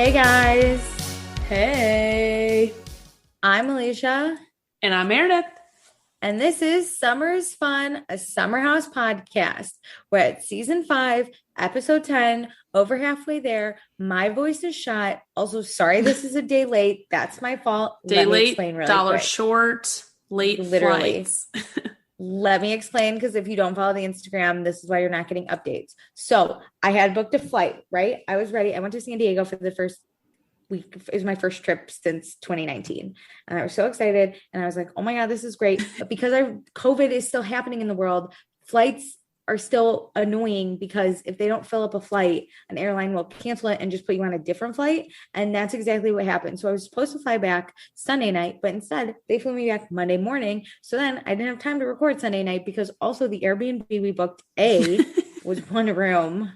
Hey guys, Hey. I'm Alicia, And I'm Meredith. and this is Summer's Fun, a Summer House podcast. We're at season 5, episode 10, over halfway there. My voice is shot. Also, sorry this is a day late. That's my fault. Day Let me late, explain really dollar quick. short, late Literally. flights. Let me explain, because if you don't follow the Instagram, this is why you're not getting updates. So I had booked a flight, right? I was ready. I went to San Diego for the first week. It was my first trip since 2019. And I was so excited. And I was like, oh my God, this is great. But because COVID is still happening in the world, flights are still annoying, because if they don't fill up a flight, an airline will cancel it and just put you on a different flight. And that's exactly what happened. So I was supposed to fly back Sunday night, but instead they flew me back Monday morning. So then I didn't have time to record Sunday night, because also the Airbnb we booked was one room.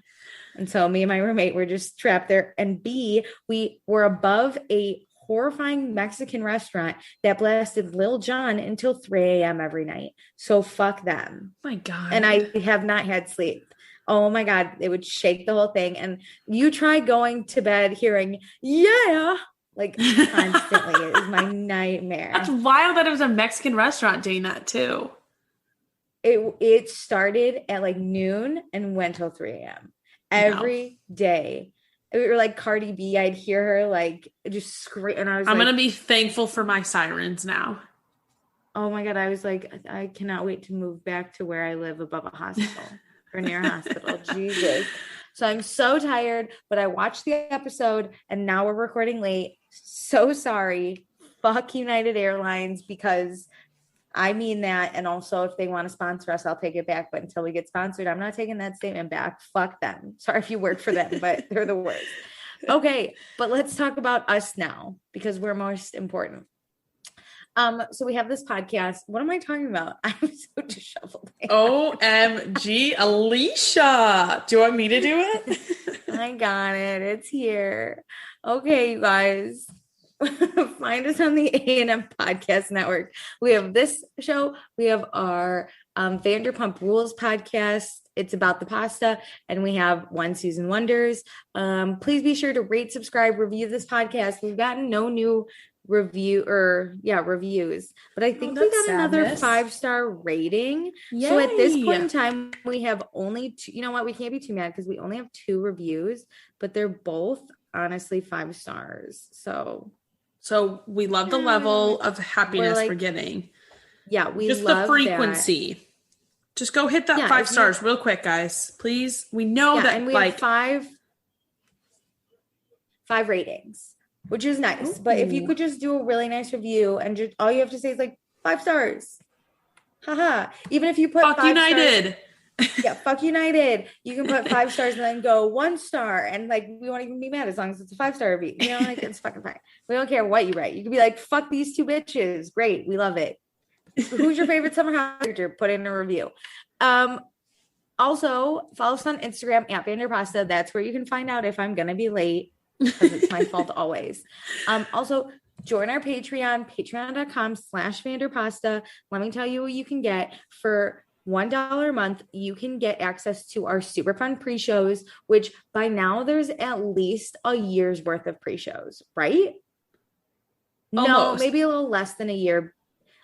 And so me and my roommate were just trapped there. And B, we were above a horrifying Mexican restaurant that blasted Lil Jon until 3 a.m. every night. So fuck them. My God. And I have not had sleep. Oh my God, it would shake the whole thing. And you try going to bed hearing, yeah, like constantly. It is my nightmare. That's wild that it was a Mexican restaurant doing that too. It started at like noon and went till 3 a.m. every day. We were like Cardi B. I'd hear her like just scream, and I'm gonna be thankful for my sirens now. Oh my God, I was like, I cannot wait to move back to where I live above a hospital or near a hospital. Jesus. So I'm so tired, but I watched the episode and now we're recording late. So sorry. Fuck United Airlines, because I mean that. And also, if they want to sponsor us, I'll take it back. But until we get sponsored, I'm not taking that statement back. Fuck them. Sorry if you work for them, but they're the worst. Okay, but let's talk about us now, because we're most important. So we have this podcast. What am I talking about? I'm so disheveled. OMG, Alicia. Do you want me to do it? I got it. It's here. Okay, you guys. Find us on the A&M Podcast Network. We have this show. We have our Vanderpump Rules podcast. It's about the pasta. And we have One Season Wonders. Please be sure to rate, subscribe, review this podcast. We've gotten no new reviews, but I think we got another 5-star rating. Yay. So at this point in time, we have only two. You know what? We can't be too mad, because we only have 2 reviews, but they're both honestly 5 stars. So we love the level of happiness we're getting. Yeah, we just love the frequency. That. Just go hit that 5 stars real quick, guys. Please. We know that, and we have 5 ratings, which is nice. Ooh. But if you could just do a really nice review, and just all you have to say is like 5 stars. Haha. Even if you put fuck 5 United. Stars, yeah, fuck United. You can put 5 stars and then go 1 star, and like we won't even be mad as long as it's a 5-star review. You know, like it's fucking fine. We don't care what you write. You could be like, fuck these 2 bitches. Great, we love it. Who's your favorite summer house character? Put in a review. Also follow us on Instagram at Vanderpasta. That's where you can find out if I'm gonna be late, because it's my fault always. Also join our Patreon, patreon.com/Vanderpasta. Let me tell you what you can get for $1 a month. You can get access to our super fun pre-shows, which by now there's at least a year's worth of pre-shows, right? Almost. No, maybe a little less than a year.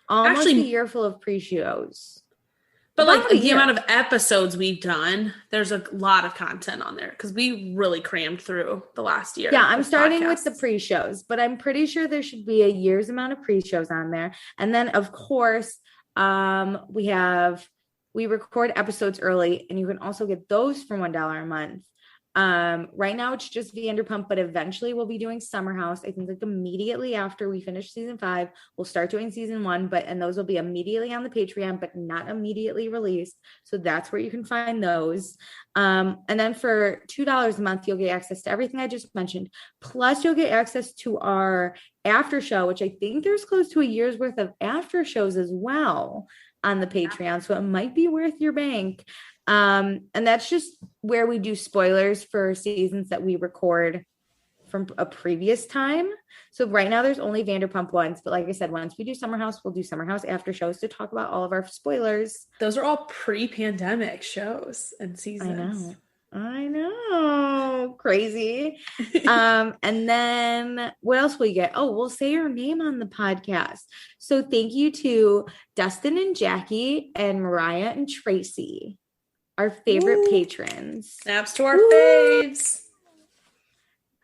Almost actually, a year full of pre-shows. But like the amount of episodes we've done, there's a lot of content on there, because we really crammed through the last year. Yeah, I'm starting with the pre-shows, but I'm pretty sure there should be a year's amount of pre-shows on there. And then, of course, we record episodes early, and you can also get those for $1 a month. Right now it's just Vanderpump, but eventually we'll be doing Summer House. I think like immediately after we finish season 5, we'll start doing season 1, and those will be immediately on the Patreon, but not immediately released. So that's where you can find those. And then for $2 a month, you'll get access to everything I just mentioned. Plus you'll get access to our after show, which I think there's close to a year's worth of after shows as well on the Patreon. So it might be worth your bank. And that's just where we do spoilers for seasons that we record from a previous time. So right now there's only Vanderpump ones, but like I said, once we do Summer House, we'll do Summer House after shows to talk about all of our spoilers. Those are all pre-pandemic shows and seasons. I know. Crazy. And then what else will you get? Oh, we'll say your name on the podcast. So thank you to Dustin and Jackie and Mariah and Tracy, our favorite patrons. Snaps to our faves.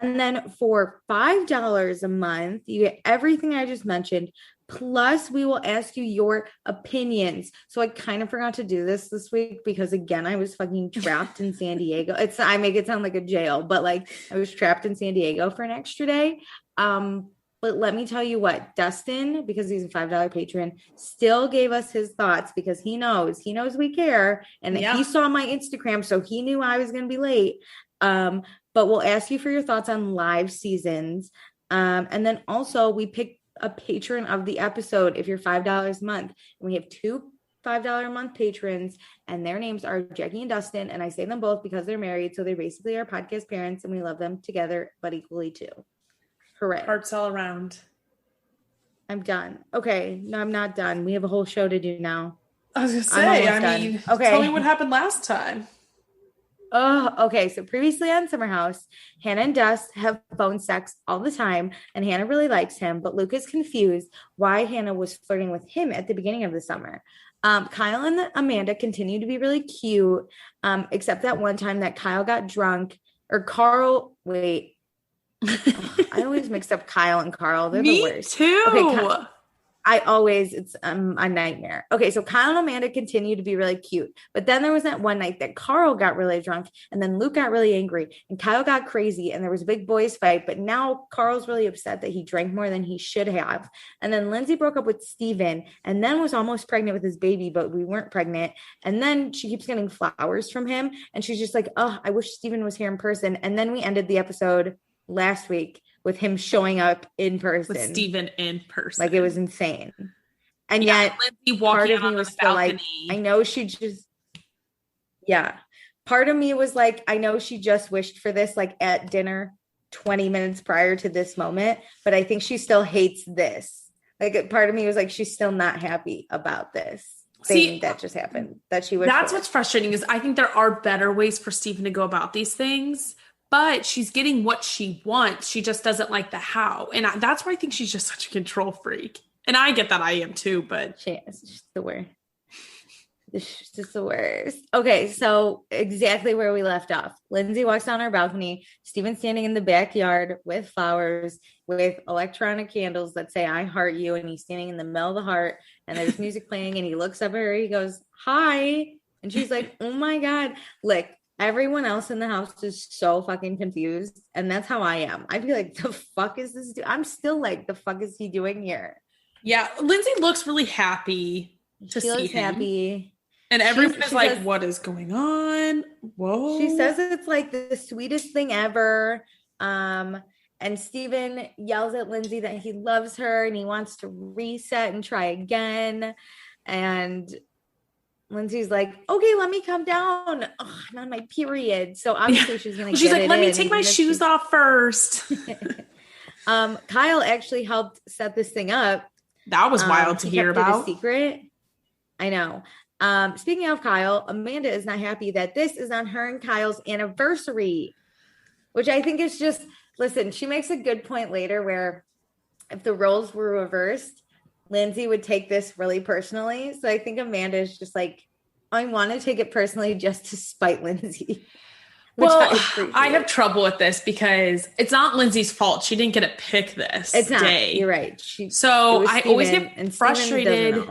And then for $5 a month, you get everything I just mentioned. Plus, we will ask you your opinions. So I kind of forgot to do this week because, again, I was fucking trapped in San Diego. I make it sound like a jail, but like I was trapped in San Diego for an extra day. But let me tell you what, Dustin, because he's a $5 patron, still gave us his thoughts because he knows we care. And he saw my Instagram, so he knew I was going to be late. But we'll ask you for your thoughts on live seasons. And then also we picked a patron of the episode if you're $5 a month. And we have two $5 a month patrons, and their names are Jackie and Dustin. And I say them both because they're married. So they're basically our podcast parents, and we love them together, but equally too. Correct. Hearts all around. I'm done. Okay. No, I'm not done. We have a whole show to do now. I was going to say, tell me what happened last time. Oh, okay. So previously on Summer House, Hannah and Dust have phone sex all the time, and Hannah really likes him, but Luke is confused why Hannah was flirting with him at the beginning of the summer. Kyle and Amanda continue to be really cute, except that one time that Kyle got drunk, or Carl, wait. I always mix up Kyle and Carl. They're the worst. Me too. Okay, it's a nightmare. Okay, so Kyle and Amanda continue to be really cute. But then there was that one night that Carl got really drunk, and then Luke got really angry, and Kyle got crazy, and there was a big boys fight. But now Carl's really upset that he drank more than he should have. And then Lindsay broke up with Steven, and then was almost pregnant with his baby, but we weren't pregnant. And then she keeps getting flowers from him, and she's just like, oh, I wish Steven was here in person. And then we ended the episode last week with him showing up in person. With Steven in person. Like, it was insane. And yet, Lindsay part of me was still like, I know she just, part of me was like, I know she just wished for this, like, at dinner 20 minutes prior to this moment, but I think she still hates this. Like, part of me was like, she's still not happy about this thing that just happened, that she wished That's what's frustrating, is I think there are better ways for Steven to go about these things. But she's getting what she wants. She just doesn't like the how. And that's why I think she's just such a control freak. And I get that I am too, but. She is. She's the worst. It's just the worst. Okay, so exactly where we left off. Lindsay walks down her balcony. Steven's standing in the backyard with flowers, with electronic candles that say, I heart you. And he's standing in the middle of the heart. And there's music playing. And he looks up at her. He goes, hi. And she's like, oh my God. Like, everyone else in the house is so fucking confused. And that's how I am. I'd be like, the fuck is this? I'm still like, the fuck is he doing here? Yeah. Lindsay looks really happy to see him. Happy. And everyone is like, what is going on? Whoa. She says it's like the sweetest thing ever. And Steven yells at Lindsay that he loves her and he wants to reset and try again. And Lindsay's like, okay, let me come down. Oh, I'm on my period. So obviously she's going to She's like, let me take my shoes off first. Kyle actually helped set this thing up. That was wild to hear about. A secret. I know. Speaking of Kyle, Amanda is not happy that this is on her and Kyle's anniversary, which I think is just, listen, she makes a good point later where if the roles were reversed, Lindsay would take this really personally. So I think Amanda is just like, I want to take it personally just to spite Lindsay. Well, I have trouble with this because it's not Lindsay's fault. She didn't get to pick this day. You're right. I always get frustrated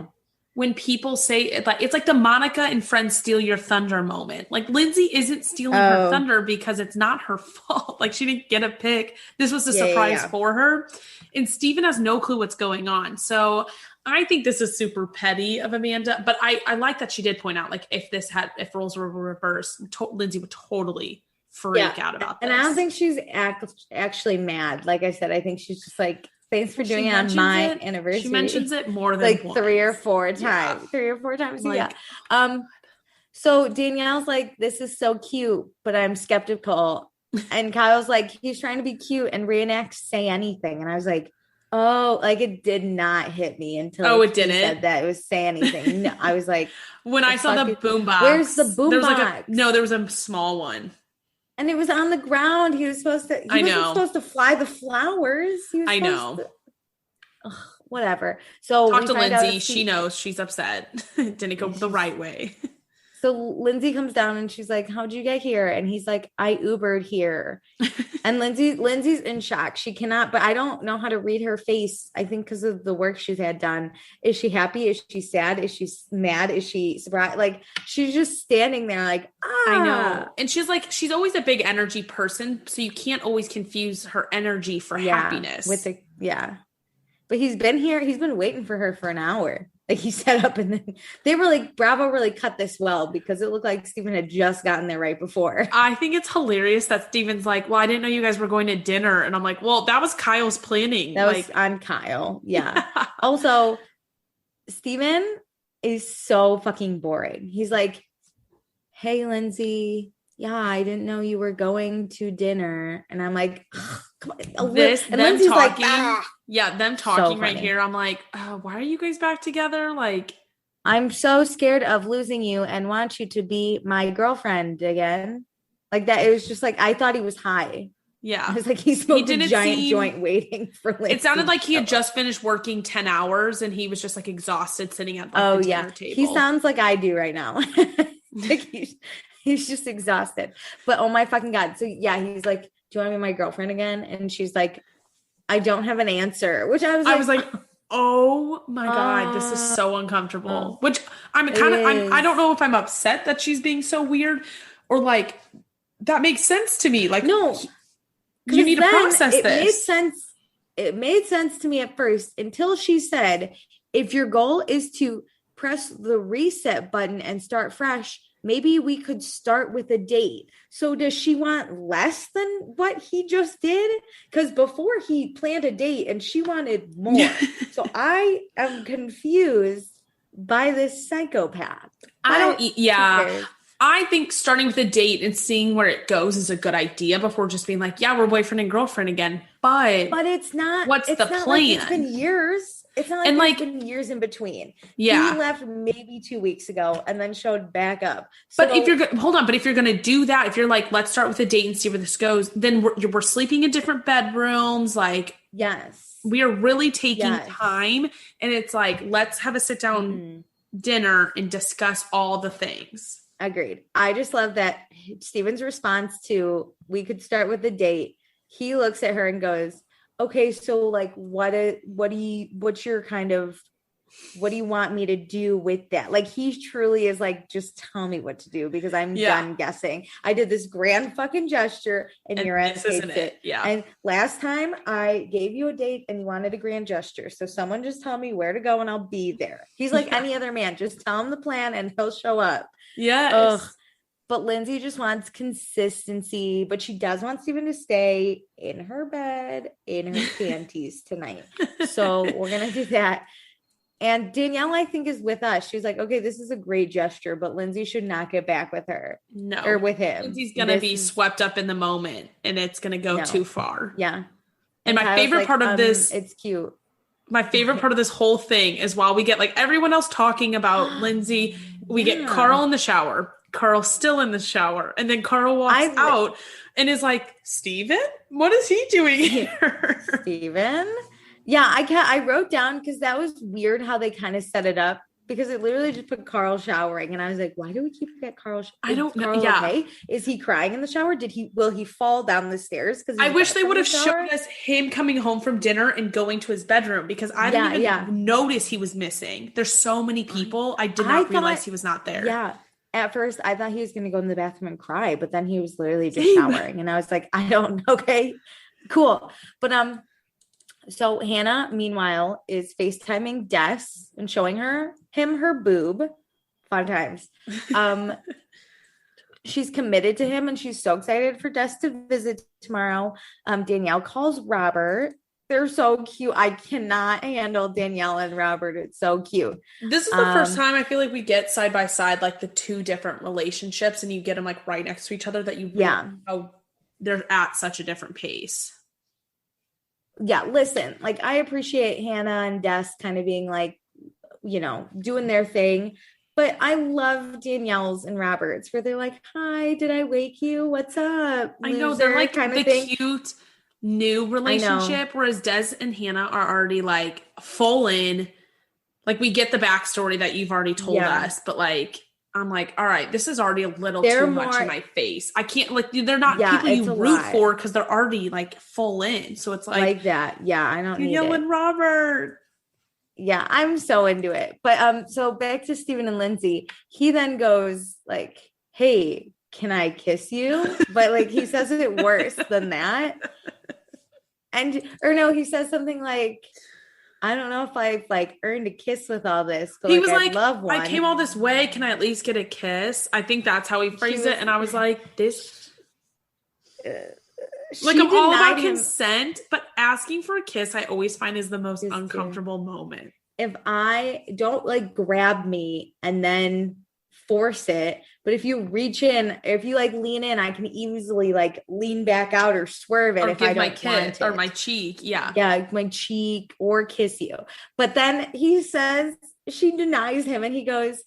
when people say it's like the Monica and Friends steal your thunder moment. Like, Lindsay isn't stealing her thunder because it's not her fault. Like, she didn't get a pick. This was a surprise for her. And Steven has no clue what's going on. So I think this is super petty of Amanda, but I like that she did point out, like, if roles were reversed, Lindsay would totally freak out about this. And I don't think she's actually mad. Like I said, I think she's just like, thanks for doing it on my anniversary. She mentions it more than like once. 3 or 4 times. 3 or 4 times. Like, so Danielle's like, this is so cute, but I'm skeptical. And Kyle's like, he's trying to be cute and reenact Say Anything. And I was like, oh, like, it did not hit me until it didn't said that it was Say Anything. No, I was like, when I saw the boombox. Where's the boombox? There was a small one. And it was on the ground. He was supposed to, he wasn't supposed to fly the flowers. He was supposed to. Ugh, whatever. So talk to Lindsay. She knows she's upset. Didn't go the right way. So Lindsay comes down and she's like, how'd you get here? And he's like, I Ubered here. And Lindsay's in shock. She cannot, but I don't know how to read her face. I think because of the work she's had done. Is she happy? Is she sad? Is she mad? Is she surprised? Like, she's just standing there like, I know. And she's always a big energy person. So you can't always confuse her energy for happiness. But he's been here. He's been waiting for her for an hour. Like he set up and then they were like, Bravo really cut this well because it looked like Steven had just gotten there right before. I think it's hilarious that Steven's like, well, I didn't know you guys were going to dinner. And I'm like, well, that was Kyle's planning. That was on Kyle. Yeah. Also, Steven is so fucking boring. He's like, hey, Lindsay. Yeah, I didn't know you were going to dinner. And I'm like, come on. Lindsay's talking. Like, them talking so right here. I'm like, why are you guys back together? Like, I'm so scared of losing you and want you to be my girlfriend again. Like that. It was just like, I thought he was high. Yeah. I was like, he smoked a giant joint waiting for Lindsay. It sounded like he had just finished working 10 hours and he was just like exhausted sitting at the dinner table. He sounds like I do right now. Like he's just exhausted. But oh my fucking God. So yeah, he's like, do you want to be my girlfriend again? And she's like, I don't have an answer. Which I was like, oh my God, this is so uncomfortable. Which I don't know if I'm upset that she's being so weird or like that makes sense to me. Like, no, you need to process this. It made sense to me at first until she said, if your goal is to press the reset button and start fresh, maybe we could start with a date. So does she want less than what he just did? Because before he planned a date and she wanted more. So I am confused by this psychopath. I think starting with a date and seeing where it goes is a good idea before just being like, yeah, we're boyfriend and girlfriend again. But it's not. What's the plan? Like it's been years. It's not like it's been years in between. Yeah. He left maybe 2 weeks ago and then showed back up. So, but if you're going to do that, if you're like, let's start with a date and see where this goes, then we're sleeping in different bedrooms. Like, yes, we are really taking time. And it's like, let's have a sit down dinner and discuss all the things. Agreed. I just love that Steven's response to, we could start with a date. He looks at her and goes, okay, so like, what do you want me to do with that? Like, he truly is like, just tell me what to do because I'm done guessing. I did this grand fucking gesture and your ass hates it. Yeah. And last time I gave you a date and you wanted a grand gesture. So someone just tell me where to go and I'll be there. He's like any other man. Just tell him the plan and he'll show up. Yes. Ugh. But Lindsay just wants consistency, but she does want Steven to stay in her bed, in her panties tonight. So we're going to do that. And Danielle, I think, is with us. She's like, okay, this is a great gesture, but Lindsay should not get back with her. No. Or with him. Lindsay's going to be swept up in the moment and it's going to go too far. Yeah. And my favorite part of this. It's cute. My favorite part of this whole thing is while we get like everyone else talking about Lindsay, we get Carl in the shower. Carl's still in the shower. And then Carl walks out and is like, Steven? What is he doing here? Steven? Yeah, I wrote down because that was weird how they kind of set it up because it literally just put Carl showering. And I was like, why do we keep at Carl? I don't know. Okay? Is he crying in the shower? Will he fall down the stairs? Because I wish they would have shown us him coming home from dinner and going to his bedroom because I didn't even notice he was missing. There's so many people. I did not realize he was not there. Yeah. At first, I thought he was going to go in the bathroom and cry, but then he was literally just showering. And I was like, I don't know. Okay, cool. But so Hannah, meanwhile, is FaceTiming Des and showing him her boob 5 times. She's committed to him and she's so excited for Des to visit tomorrow. Danielle calls Robert. They're so cute. I cannot handle Danielle and Robert. It's so cute. This is the first time I feel like we get side by side, like the 2 different relationships and you get them like right next to each other that you know they're at such a different pace. Yeah. Listen, like I appreciate Hannah and Des kind of being like, you know, doing their thing. But I love Danielle's and Robert's where they're like, "Hi, did I wake you? What's up?" I know they're like kind the of thing. cute new relationship, whereas Des and Hannah are already like full in. Like we get the backstory that you've already told us, but like I'm like, all right, this is already a little too much in my face. I can't like they're not people you root for because they're already like full in. So it's like that. Yeah, I don't need it. Danielle and Robert. Yeah, I'm so into it. But so back to Stephen and Lindsay. He then goes like, "Hey, can I kiss you?" But like he says it worse than that. He says something like, "I don't know if I've like earned a kiss with all this, but he was like, love one. I came all this way. Can I at least get a kiss?" I think that's how he phrased it. And I was like, this like I'm all about consent, but asking for a kiss I always find is the most uncomfortable moment. If I don't like grab me and then force it, but if you reach in, if you like lean in, I can easily like lean back out or swerve it, or if I don't want it. Or my cheek. Yeah, my cheek, or kiss you. But then he says, she denies him and he goes,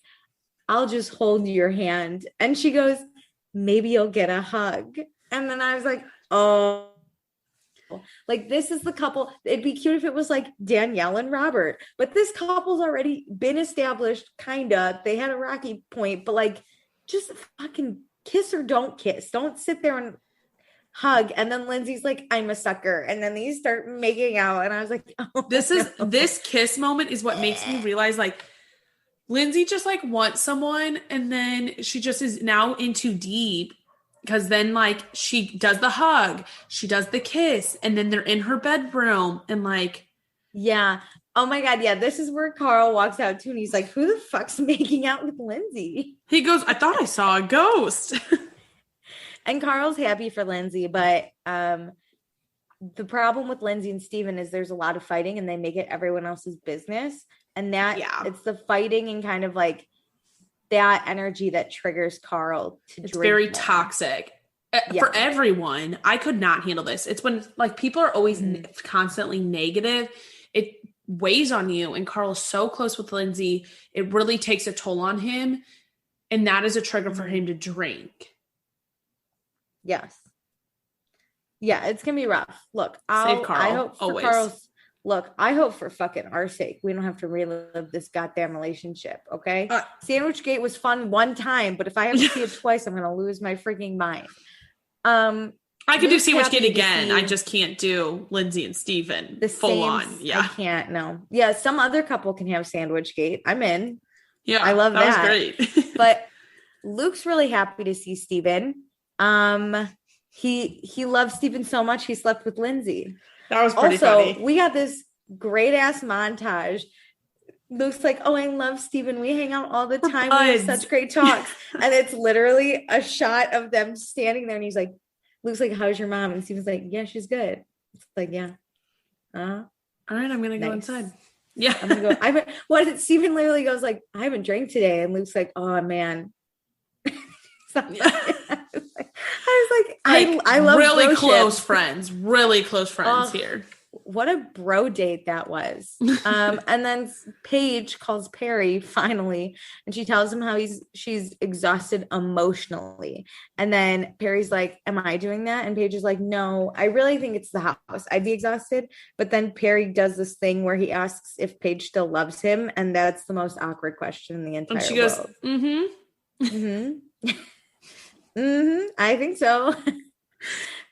"I'll just hold your hand." And she goes, "Maybe you'll get a hug." And then I was like, oh, like this is the couple. It'd be cute if it was like Danielle and Robert, but this couple's already been established, kinda. They had a rocky point, but like just fucking kiss or don't kiss. Don't sit there and hug. And then Lindsay's like, "I'm a sucker," and then these start making out, and I was like, oh, this kiss moment is what makes me realize like Lindsay just like wants someone, and then she just is now in too deep. Because then, like, she does the hug, she does the kiss, and then they're in her bedroom, and like, yeah. Oh my God, yeah. This is where Carl walks out too, and he's like, "Who the fuck's making out with Lindsay?" He goes, "I thought I saw a ghost." And Carl's happy for Lindsay, but the problem with Lindsay and Steven is there's a lot of fighting, and they make it everyone else's business, and it's the fighting and kind of like that energy that triggers Carl to drink. It's very toxic for everyone. I could not handle this. It's when like people are always constantly negative. It weighs on you, and Carl is so close with Lindsay. It really takes a toll on him, and that is a trigger for him to drink. Yes. Yeah, it's gonna be rough. Look, save Carl. I hope for always. Carl's. Look, I hope for fucking our sake, we don't have to relive this goddamn relationship, okay? Sandwichgate was fun one time, but if I have to see it twice, I'm going to lose my freaking mind. I could do Sandwichgate again. I just can't do Lindsay and Steven full on. Yeah. I can't, no. Yeah, some other couple can have Sandwichgate. I'm in. Yeah, I love that. That was great. But Luke's really happy to see Steven. He loves Steven so much, he slept with Lindsay. That was pretty funny. We got this great ass montage. Luke's like, "Oh, I love Steven. We hang out all the time. We have such great talks." And it's literally a shot of them standing there. And he's like, Luke's like, "How's your mom?" And Steven's like, "Yeah, she's good." It's like, yeah. All right, I'm going to go inside. Yeah. I'm going to go. Steven literally goes like, "I haven't drank today." And Luke's like, "Oh, man." I love really close friends here. What a bro date that was. And then Paige calls Perry finally, and she tells him how she's exhausted emotionally. And then Perry's like, "Am I doing that?" And Paige is like, "No, I really think it's the house. I'd be exhausted." But then Perry does this thing where he asks if Paige still loves him, and that's the most awkward question in the entire world. And she goes, I think so.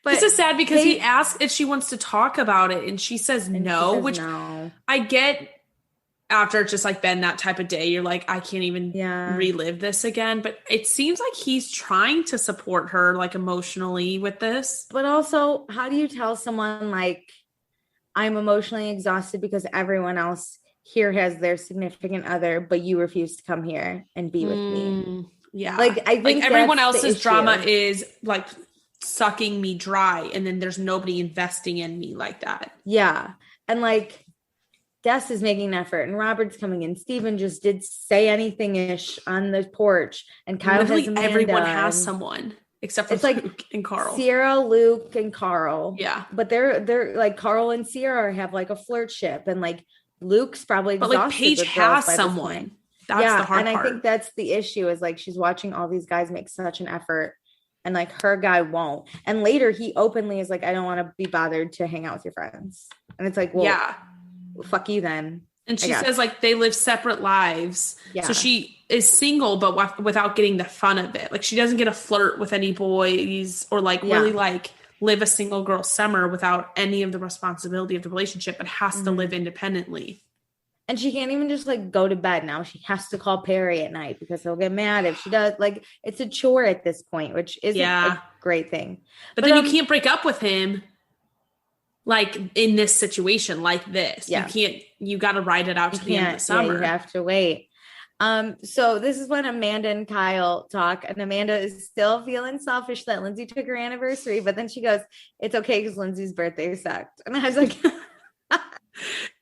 But this is sad because he asks if she wants to talk about it, and she says no, which no. I get after it's just like been that type of day. You're like, I can't even relive this again. But it seems like he's trying to support her like emotionally with this. But also, how do you tell someone like, "I'm emotionally exhausted because everyone else here has their significant other, but you refuse to come here and be with me?" Yeah. Like, I think like everyone else's drama is like sucking me dry, and then there's nobody investing in me like that. Yeah. And like Des is making an effort, and Robert's coming in. Steven just did say anything-ish on the porch, and Kyle has Amanda, everyone has someone except for Luke like and Carl. Sierra, Luke, and Carl. Yeah. But they're like Carl and Sierra have like a flirtship, and like Luke's probably exhausted. But like Paige has someone. That's the hard part. And I think that's the issue is like she's watching all these guys make such an effort and like her guy won't. And later he openly is like, I don't want to be bothered to hang out with your friends. And it's like, well, fuck you then. And she says like they live separate lives. Yeah. So she is single, but without getting the fun of it. Like she doesn't get a flirt with any boys or like really like live a single girl summer without any of the responsibility of the relationship, but has to live independently. And she can't even just like go to bed now. She has to call Perry at night because he'll get mad if she does. Like it's a chore at this point, which isn't a great thing. But then you can't break up with him. Like in this situation like this, you got to ride it out to the end of the summer. You have to wait. So this is when Amanda and Kyle talk, and Amanda is still feeling selfish that Lindsay took her anniversary, but then she goes, it's okay because Lindsay's birthday sucked. And I was like,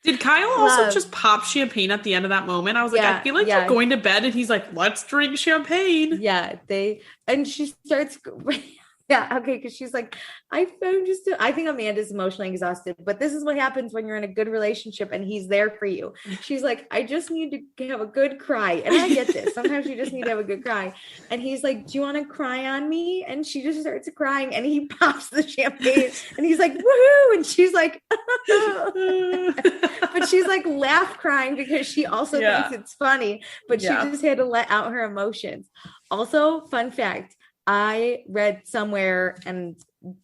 did Kyle also just pop champagne at the end of that moment? I was like, I feel like you're going to bed, and he's like, let's drink champagne. Yeah, and she starts Yeah, okay, because she's like, I think Amanda's emotionally exhausted, but this is what happens when you're in a good relationship and he's there for you. She's like, I just need to have a good cry. And I get this. Sometimes you just need to have a good cry. And he's like, do you want to cry on me? And she just starts crying and he pops the champagne and he's like, woohoo! And she's like, but she's like laugh crying because she also thinks it's funny, but she just had to let out her emotions. Also, fun fact, I read somewhere, and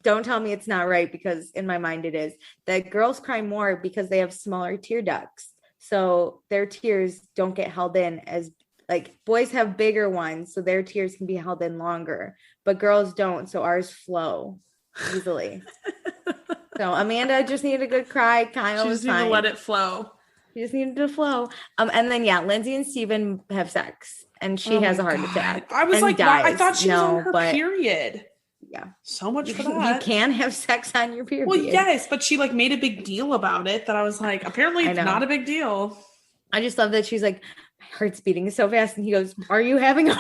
don't tell me it's not right because in my mind it is, that girls cry more because they have smaller tear ducts. So their tears don't get held in as like boys have bigger ones. So their tears can be held in longer, but girls don't. So ours flow easily. So Amanda just needed a good cry. Kyle was fine. To let it flow. She just needed to flow. And then, Lindsay and Steven have sex. And she has a heart attack. I was like, I thought she was on her period. Yeah. So much for that. You can have sex on your period. Well, yes, but she like made a big deal about it that I was like, apparently it's not a big deal. I just love that she's like, my heart's beating so fast. And he goes, are you having a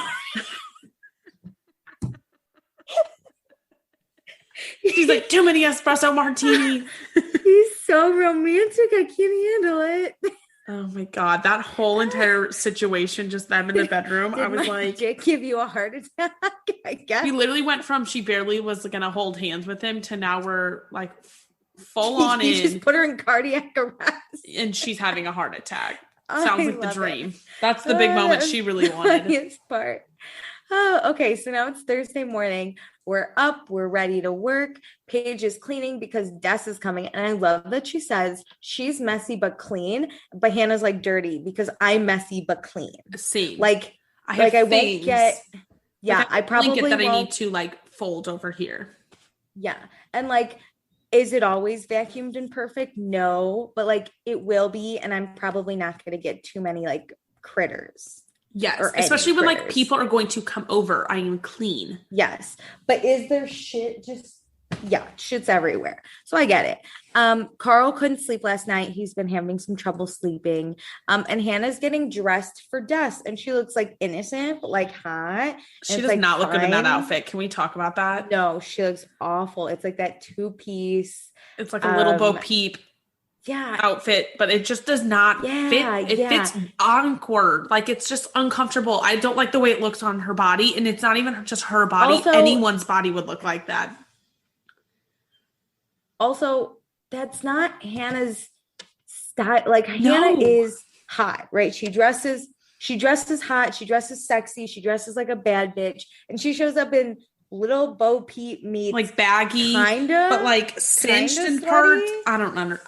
She's like, too many espresso martinis. He's so romantic. I can't handle it. Oh my God. That whole entire situation, just them in the bedroom. I was like, did give you a heart attack? I guess. We literally went from she barely was going to hold hands with him to now we're like full on in. Just put her in cardiac arrest. And she's having a heart attack. Sounds like the dream. That's the big moment she really wanted. Funniest part. Oh, okay. So now it's Thursday morning. We're up. We're ready to work. Paige is cleaning because Des is coming. And I love that she says she's messy but clean. But Hannah's like dirty because I'm messy but clean. See, like I won't get. Yeah, I probably that I need to like fold over here. Yeah, and like, is it always vacuumed and perfect? No, but like it will be, and I'm probably not going to get too many like critters. Yes, especially when like people are going to come over. I am clean. Yes, but is there shit just shit's everywhere. So I get it. Carl couldn't sleep last night. He's been having some trouble sleeping. And Hannah's getting dressed for Des, and she looks like innocent, but like hot. She does not look good in that outfit. Can we talk about that? No, she looks awful. It's like that 2-piece. It's like a little Bo Peep. Outfit, but it just does not fit. It fits awkward. Like it's just uncomfortable. I don't like the way it looks on her body, and it's not even just her body. Also, anyone's body would look like that. Also, that's not Hannah's style. Like Hannah is hot, right? She dresses hot. She dresses sexy. She dresses like a bad bitch, and she shows up in little Bo Peep meets like baggy, kinda, but like cinched in parts. I don't know.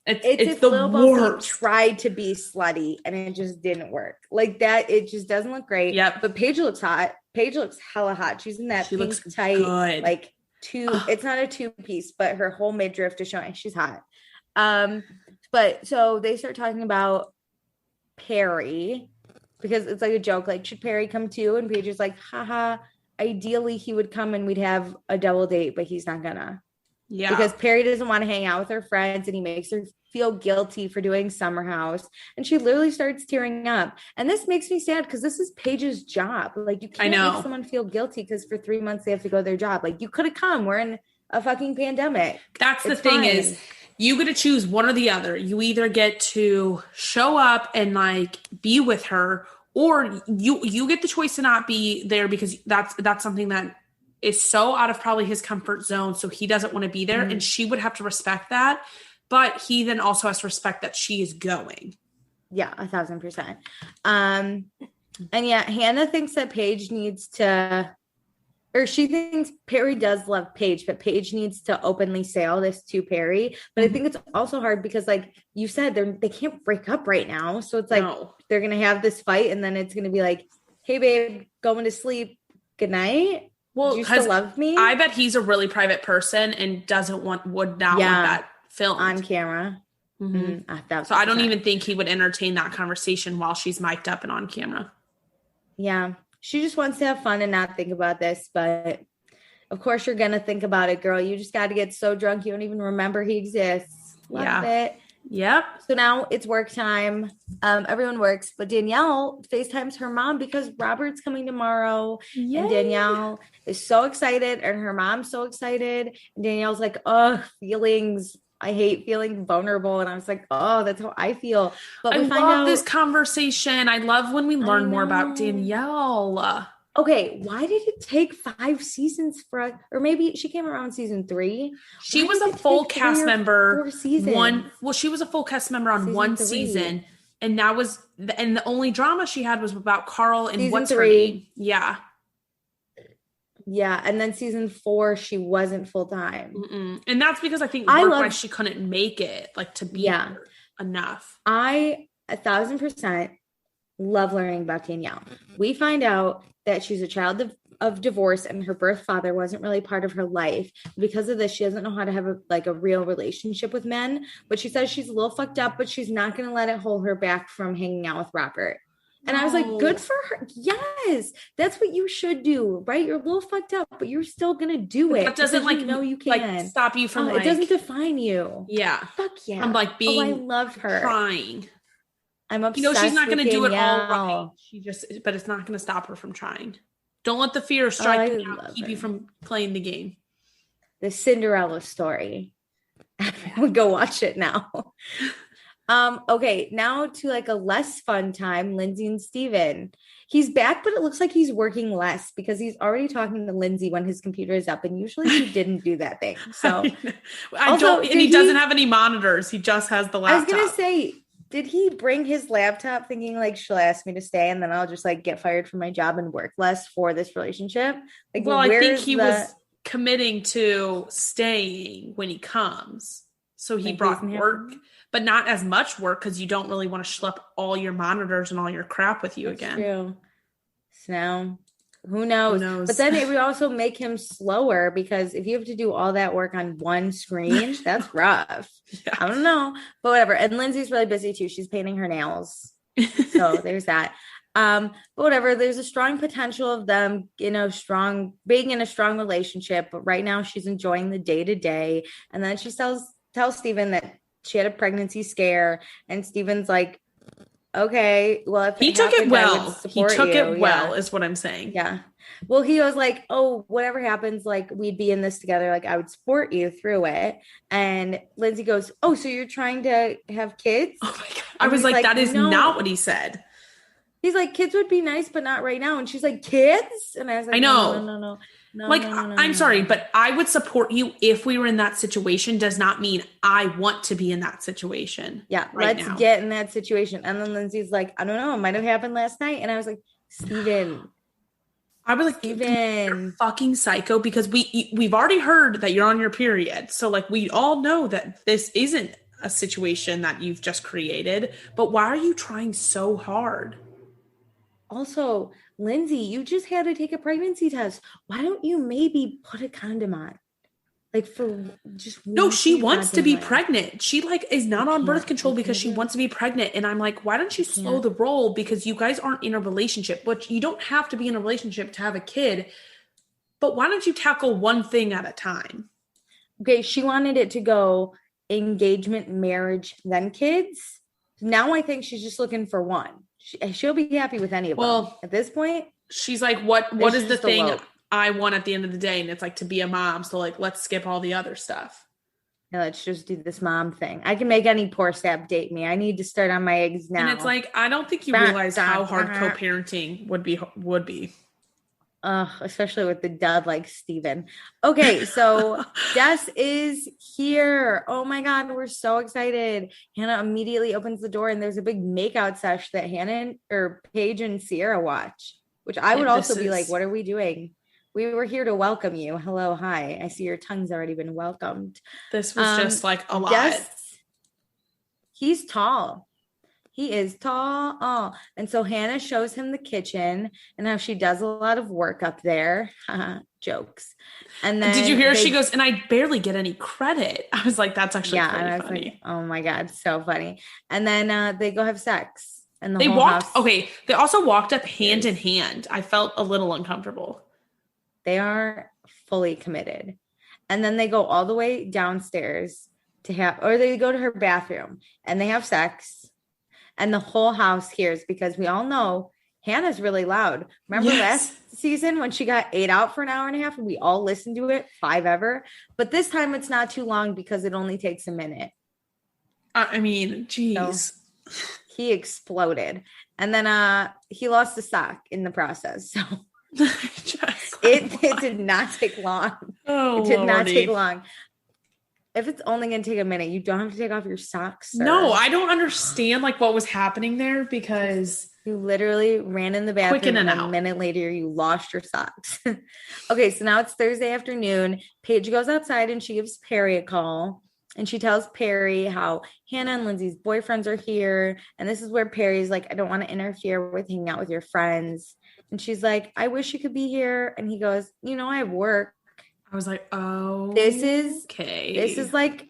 It's the worst. Tried to be slutty and it just didn't work. Like that, it just doesn't look great. Yep. But Paige looks hot. Paige looks hella hot. She's in that pink tight, good. Like it's not a 2-piece, but her whole midriff is showing. She's hot. But so they start talking about Perry because it's like a joke. Like, should Perry come too? And Paige is like, haha. Ideally, he would come and we'd have a double date, but he's not gonna. Yeah. Because Perry doesn't want to hang out with her friends and he makes her feel guilty for doing summer house. And she literally starts tearing up. And this makes me sad because this is Paige's job. Like you can't make someone feel guilty because for 3 months they have to go to their job. Like you could have come. We're in a fucking pandemic. That's the thing is you get to choose one or the other. You either get to show up and like be with her, or you get the choice to not be there because that's something that is so out of probably his comfort zone. So he doesn't want to be there. And she would have to respect that. But he then also has to respect that she is going. Yeah, 1,000%. And yeah, Hannah thinks that Paige needs to, or she thinks Perry does love Paige, but Paige needs to openly say all this to Perry. But I think it's also hard because, like you said, they can't break up right now. So it's like they're going to have this fight and then it's going to be like, hey, babe, going to sleep. Good night. Well, do you still love me? I bet he's a really private person and would not want that filmed. On camera. So I don't even think he would entertain that conversation while she's mic'd up and on camera. Yeah. She just wants to have fun and not think about this, but of course you're going to think about it, girl. You just got to get so drunk you don't even remember he exists. Love it. Yep. So now it's work time. Everyone works, but Danielle FaceTimes her mom because Robert's coming tomorrow. Yay. And Danielle is so excited and her mom's so excited. And Danielle's like, oh, feelings. I hate feeling vulnerable. And I was like, oh, that's how I feel. But I love this conversation. I love when we learn more about Danielle. Okay, why did it take 5 seasons or maybe she came around season 3? She was a full cast member. She was a full cast member on one season. And the only drama she had was about Carl and what's her name. Yeah. Yeah, and then season 4, she wasn't full time, and that's because I think work-wise she couldn't make it to be enough. I 1,000% love learning about Danielle. We find out that she's a child of divorce, and her birth father wasn't really part of her life. Because of this, she doesn't know how to have a real relationship with men. But she says she's a little fucked up, but she's not going to let it hold her back from hanging out with Robert. And I was like, good for her. Yes, that's what you should do, right? You're a little fucked up, but you're still going to do it. That doesn't you can stop you from it doesn't define you. Yeah. Fuck yeah. I'm being I love her. Trying. I'm obsessed she's not going to do it all right. But it's not going to stop her from trying. Don't let the fear strike you down, keep you from playing the game. The Cinderella story. We go watch it now. Okay, now to a less fun time, Lindsay and Steven. He's back, but it looks like he's working less because he's already talking to Lindsay when his computer is up, and usually he didn't do that thing. So he doesn't have any monitors. He just has the laptop. I was gonna say, did he bring his laptop thinking she'll ask me to stay and then I'll just get fired from my job and work less for this relationship? I think he was committing to staying when he comes. So he brought work. But not as much work because you don't really want to schlep all your monitors and all your crap with you again. True. So now, who knows? But then it would also make him slower because if you have to do all that work on one screen, that's rough. Yeah. I don't know, but whatever. And Lindsay's really busy too. She's painting her nails. So there's that. But whatever. There's a strong potential of them, being in a strong relationship. But right now she's enjoying the day to day. And then she tells Steven that she had a pregnancy scare, and Steven's like, okay, well, if he took it well, is what I'm saying. Yeah. Well, he was like, oh, whatever happens, we'd be in this together. I would support you through it. And Lindsay goes, oh, so you're trying to have kids? Oh my God. I was like, that is not what he said. He's like, kids would be nice, but not right now. And she's like, kids? And I was like, I know. No. I'm sorry, but I would support you if we were in that situation. Does not mean I want to be in that situation. Yeah, let's get in that situation. And then Lindsay's like, I don't know, it might have happened last night. And I was like, Steven. I was like, Steven, you're fucking psycho, because we've already heard that you're on your period. So we all know that this isn't a situation that you've just created. But why are you trying so hard? Also, Lindsay, you just had to take a pregnancy test. Why don't you maybe put a condom on? For just no, she wants to be pregnant. She is not on birth control because she wants to be pregnant. And I'm like, why don't you slow the roll? Because you guys aren't in a relationship, but you don't have to be in a relationship to have a kid. But why don't you tackle one thing at a time? Okay, she wanted it to go engagement, marriage, then kids. Now I think she's just looking for one. She'll be happy with any of them. At this point, she's like, what is the thing I want at the end of the day? And it's to be a mom. So let's skip all the other stuff. Hey, let's just do this mom thing. I can make any poor sap date me. I need to start on my eggs now. And it's like, I don't think you realize how hard co-parenting would be. Especially with the dad like Steven. Okay, so Des is here. Oh my God, we're so excited. Hannah immediately opens the door and there's a big makeout sesh that Hannah or Paige and Sierra watch, which I would also be like, what are we doing? We were here to welcome you. Hello, hi. I see your tongue's already been welcomed. This was just like a lot. He's tall. He is tall. Oh. And so Hannah shows him the kitchen and how she does a lot of work up there. Jokes. And then did you hear she goes, and I barely get any credit. I was like, that's actually pretty funny. Like, oh my God, so funny. And then they go have sex. And they walked. Okay. They also walked up hand in hand. I felt a little uncomfortable. They are fully committed. And then they go all the way downstairs or they go to her bathroom and they have sex. And the whole house hears because we all know Hannah's really loud. Remember last season when she got 8 out for an hour and a half and we all listened to it 5 ever? But this time it's not too long because it only takes a minute. I mean, geez. So he exploded. And then he lost a sock in the process. So it did not take long. Oh, it did not take long. If it's only going to take a minute, you don't have to take off your socks, sir. No, I don't understand like what was happening there because you literally ran in the bathroom and a minute later you lost your socks. Okay, so now it's Thursday afternoon. Paige goes outside and she gives Perry a call and she tells Perry how Hannah and Lindsay's boyfriends are here. And this is where Perry's like, I don't want to interfere with hanging out with your friends. And she's like, I wish you could be here. And he goes, I have work. I was like, oh, this is like,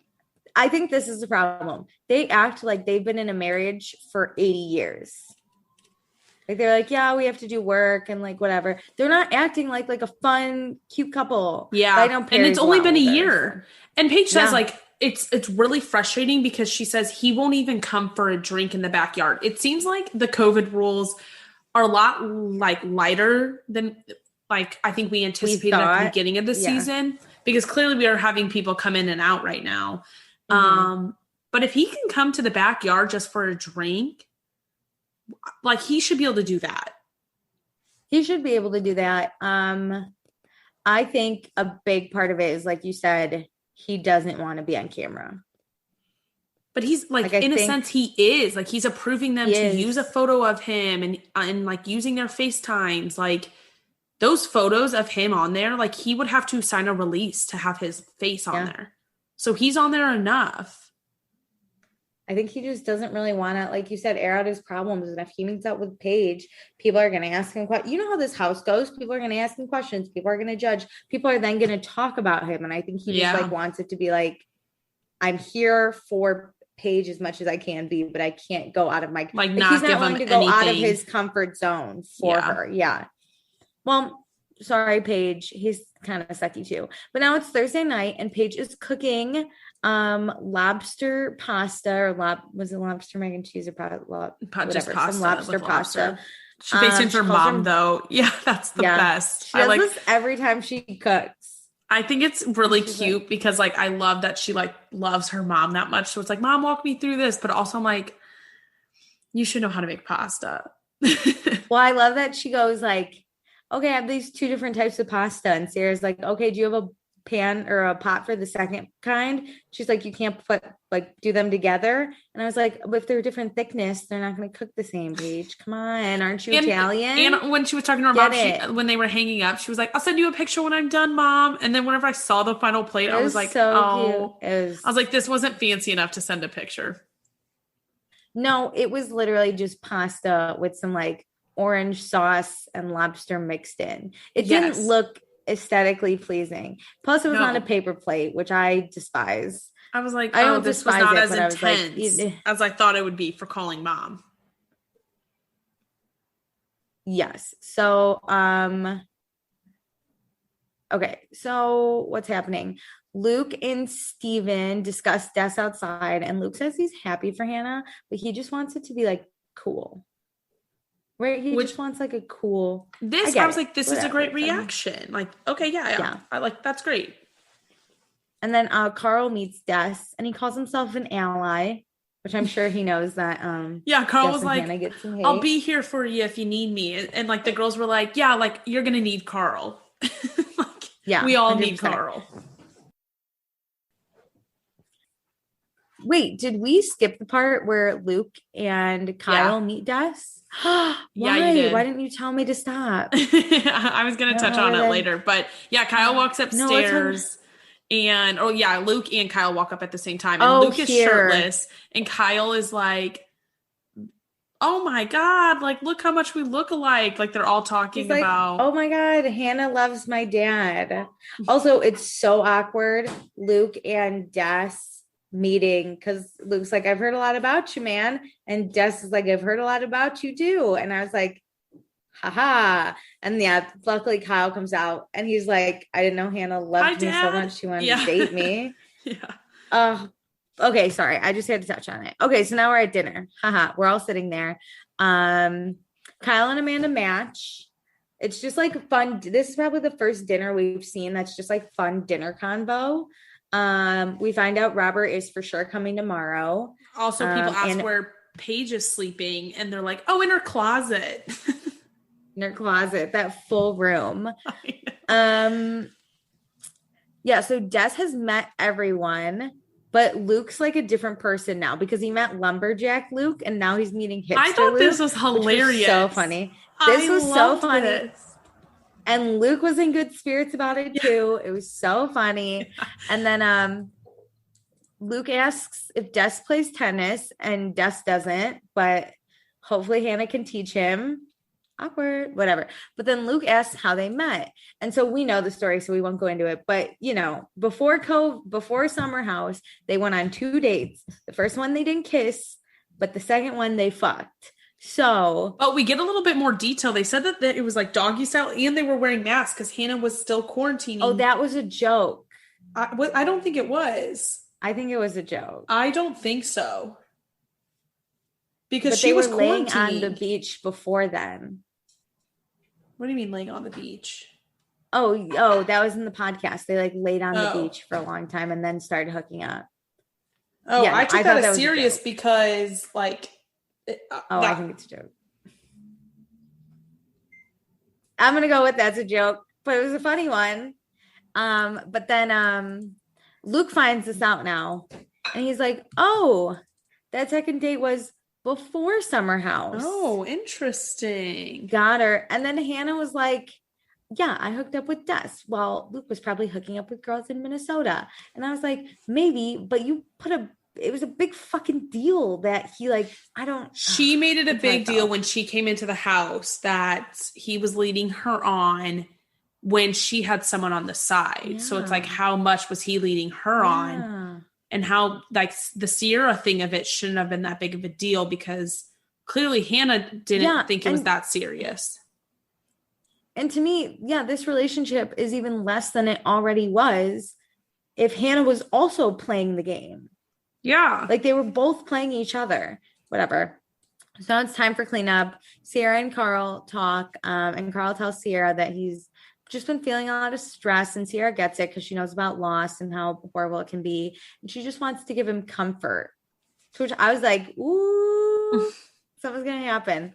I think this is the problem. They act like they've been in a marriage for 80 years. Like they're like, yeah, we have to do work and like whatever. They're not acting like a fun, cute couple. Yeah. And it's only been a year. And Paige says like, it's really frustrating because she says he won't even come for a drink in the backyard. It seems like the COVID rules are a lot like lighter than like I think we anticipated at the beginning of the season, because clearly we are having people come in and out right now. Mm-hmm. But if he can come to the backyard just for a drink, like he should be able to do that. He should be able to do that. I think a big part of it is, like you said, he doesn't want to be on camera. But he's like in a sense, he is like, he's approving them to use a photo of him and like using their FaceTimes, like those photos of him on there, like he would have to sign a release to have his face on there. So he's on there enough. I think he just doesn't really want to, like you said, air out his problems. And if he meets up with Paige, people are going to ask him questions. You know how this house goes. People are going to ask him questions. People are going to judge. People are then going to talk about him. And I think he just like wants it to be like, I'm here for Paige as much as I can be, but I can't go out of my, like not he's not willing to go out of his comfort zone for her. Yeah. Well, sorry, Paige. He's kind of sucky too. But now it's Thursday night and Paige is cooking lobster pasta or was it lobster mac and cheese or whatever, pasta, some lobster pasta. She basically her mom though. Yeah, that's the best. She does this every time she cooks. I think it's really cute because like I love that she like loves her mom that much. So it's like, Mom, walk me through this. But also I'm like, you should know how to make pasta. Well, I love that she goes like, okay, I have these 2 different types of pasta. And Sarah's like, okay, do you have a pan or a pot for the second kind? She's like, you can't do them together. And I was like, if they're different thickness, they're not going to cook the same, Paige. Come on, aren't you Italian? And when she was talking to her mom, when they were hanging up, she was like, I'll send you a picture when I'm done, Mom. And then whenever I saw the final plate, I was like, so cute. I was like, this wasn't fancy enough to send a picture. No, it was literally just pasta with some like orange sauce and lobster mixed in. It didn't look aesthetically pleasing. Plus it was on a paper plate, which I despise. I was like, this was not as intense as I thought it would be for calling Mom. Yes. So okay, so what's happening? Luke and Steven discuss Des outside, and Luke says he's happy for Hannah, but he just wants it to be like cool. Right? He just wants like a cool. I was like, this is a great reaction. Like, okay, yeah. I like, that's great. And then Carl meets Des, and he calls himself an ally, which I'm sure he knows that. Carl was like, I'll be here for you if you need me. And like the girls were like, yeah, like you're going to need Carl. We all 100%. Need Carl. Wait, did we skip the part where Luke and Kyle meet Des? Why? Yeah, you did. Why didn't you tell me to stop? I was going to touch on it later, but Kyle walks upstairs and Luke and Kyle walk up at the same time, and Luke is shirtless, and Kyle is like, oh my God, like, look how much we look alike. Like, they're all talking about, oh my God, Hannah loves my dad. Also, it's so awkward, Luke and Des meeting, because Luke's like, I've heard a lot about you, man. And Des is like, I've heard a lot about you too. And I was like, haha. And luckily Kyle comes out and he's like, I didn't know Hannah loved me so much she wanted to date me. Okay, sorry, I just had to touch on it. Okay, so now we're at dinner. Haha, we're all sitting there. Kyle and Amanda match. It's just like fun. This is probably the first dinner we've seen that's just like fun dinner convo. We find out Robert is for sure coming tomorrow. Also, people ask where Paige is sleeping, and they're like, oh, in her closet. In her closet, that full room. So Des has met everyone, but Luke's like a different person now because he met lumberjack Luke, and now he's meeting hipster I thought Luke, this was hilarious. Was so funny. This was so funny. This. And Luke was in good spirits about it too. It was so funny. And then Luke asks if Des plays tennis, and Des doesn't, but hopefully Hannah can teach him. Awkward, whatever. But then Luke asks how they met. And so we know the story, so we won't go into it. But, before Summer House, they went on 2 dates. The first one, they didn't kiss, but the second one, they fucked. So, but we get a little bit more detail. They said that it was like doggy style, and they were wearing masks because Hannah was still quarantining. Oh, that was a joke. I don't think it was. I think it was a joke. I don't think so. Because she was laying on the beach before then. What do you mean laying on the beach? Oh, that was in the podcast. They like laid on the beach for a long time and then started hooking up. Oh, yeah, I took that as serious because like. I think it's a joke. I'm gonna go with that's a joke, but it was a funny one. But then Luke finds this out now, and he's like, "Oh, that second date was before Summer House." Oh, interesting. Got her. And then Hannah was like, "Yeah, I hooked up with Des." Well, Luke was probably hooking up with girls in Minnesota, and I was like, "Maybe," but you it was a big fucking deal that he she made it a big deal when she came into the house that he was leading her on when she had someone on the side. Yeah. So it's like, how much was he leading her on, and how like the Sierra thing of it shouldn't have been that big of a deal because clearly Hannah didn't think it was that serious. And to me, this relationship is even less than it already was if Hannah was also playing the game. Yeah. Like they were both playing each other, whatever. So now it's time for cleanup. Sierra and Carl talk, and Carl tells Sierra that he's just been feeling a lot of stress, and Sierra gets it because she knows about loss and how horrible it can be. And she just wants to give him comfort, to which I was like, ooh, something's going to happen.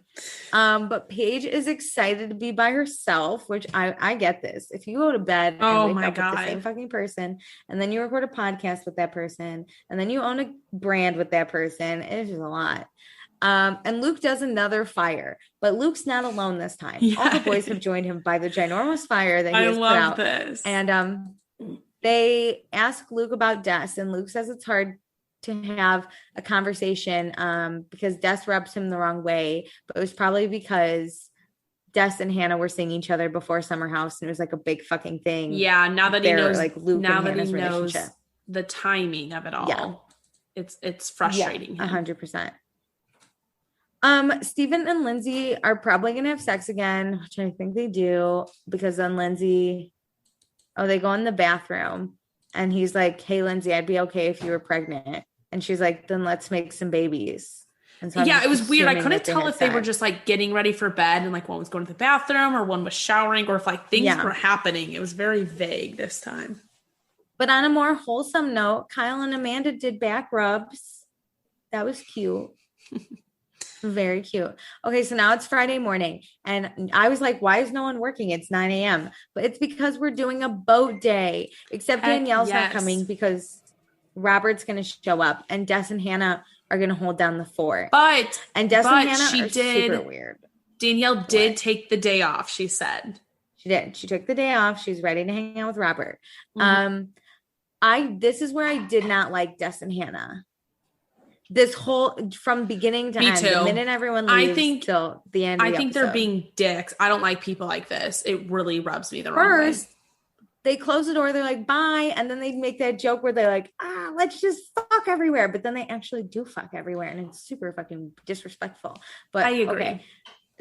But Paige is excited to be by herself, which I get this. If you go to bed and wake up with the same fucking person, and then you record a podcast with that person, and then you own a brand with that person, it's just a lot. And Luke does another fire, but Luke's not alone this time. Yeah. All the boys have joined him by the ginormous fire that he has put out. This. And they ask Luke about Des, and Luke says it's hard to have a conversation because Des rubs him the wrong way, but it was probably because Des and Hannah were seeing each other before Summer House, and it was like a big fucking thing. Yeah, now that he knows, like Luke now and that Hannah's he knows relationship. The timing of it all, it's frustrating. 100%. Steven and Lindsay are probably gonna have sex again, which I think they do, because then Lindsay, they go in the bathroom, and he's like, "Hey, Lindsay, I'd be okay if you were pregnant." And she's like, "Then let's make some babies." And so it was weird. I couldn't tell if they were just like getting ready for bed and like one was going to the bathroom or one was showering or if like things were happening. It was very vague this time. But on a more wholesome note, Kyle and Amanda did back rubs. That was cute. Very cute. Okay, so now it's Friday morning, and I was like, why is no one working? It's 9 a.m. But it's because we're doing a boat day, except Danielle's not coming because Robert's going to show up, and Des and Hannah are going to hold down the fort. Des and Hannah are super weird. Danielle did take the day off, she said. She did. She took the day off. She's ready to hang out with Robert. This is where I did not like Des and Hannah. This whole from beginning to end, too. The minute everyone leaves till the end. I think they're being dicks. I don't like people like this. It really rubs me the wrong way. They close the door. They're like, bye, and then they make that joke where they're like, let's just fuck everywhere. But then they actually do fuck everywhere, and it's super fucking disrespectful. But I agree. Okay.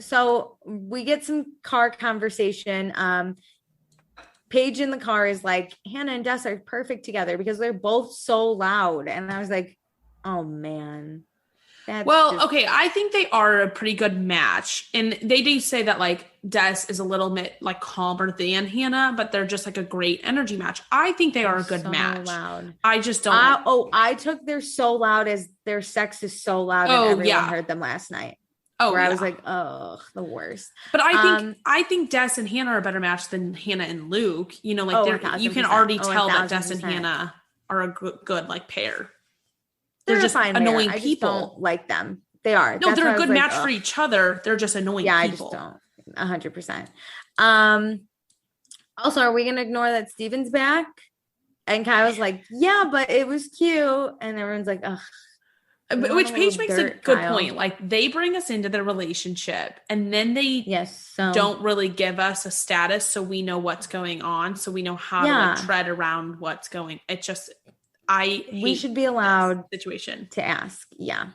So we get some car conversation. Paige in the car is like, Hannah and Des are perfect together because they're both so loud, and I was like, oh man. Okay, I think they are a pretty good match. And they do say that like Des is a little bit like calmer than Hannah, but they're just like a great energy match. I think they are a good match. Loud. I just don't I took their so loud as their sex is so loud and everyone heard them last night. I was like, oh, the worst. But I think Des and Hannah are a better match than Hannah and Luke. You know, like you can already tell that Des and Hannah are a good like pair. They're just annoying people. I just don't like them. They are. No, they're a good match for each other. They're just annoying people. I just don't. 100%. Also, are we going to ignore that Steven's back? And Kai was like, yeah, but it was cute. And everyone's like, ugh. Which Paige makes a good point. Like, they bring us into their relationship, and then they don't really give us a status so we know what's going on, so we know how to like, tread around what's going. It just... we should be allowed situation to ask. Yeah.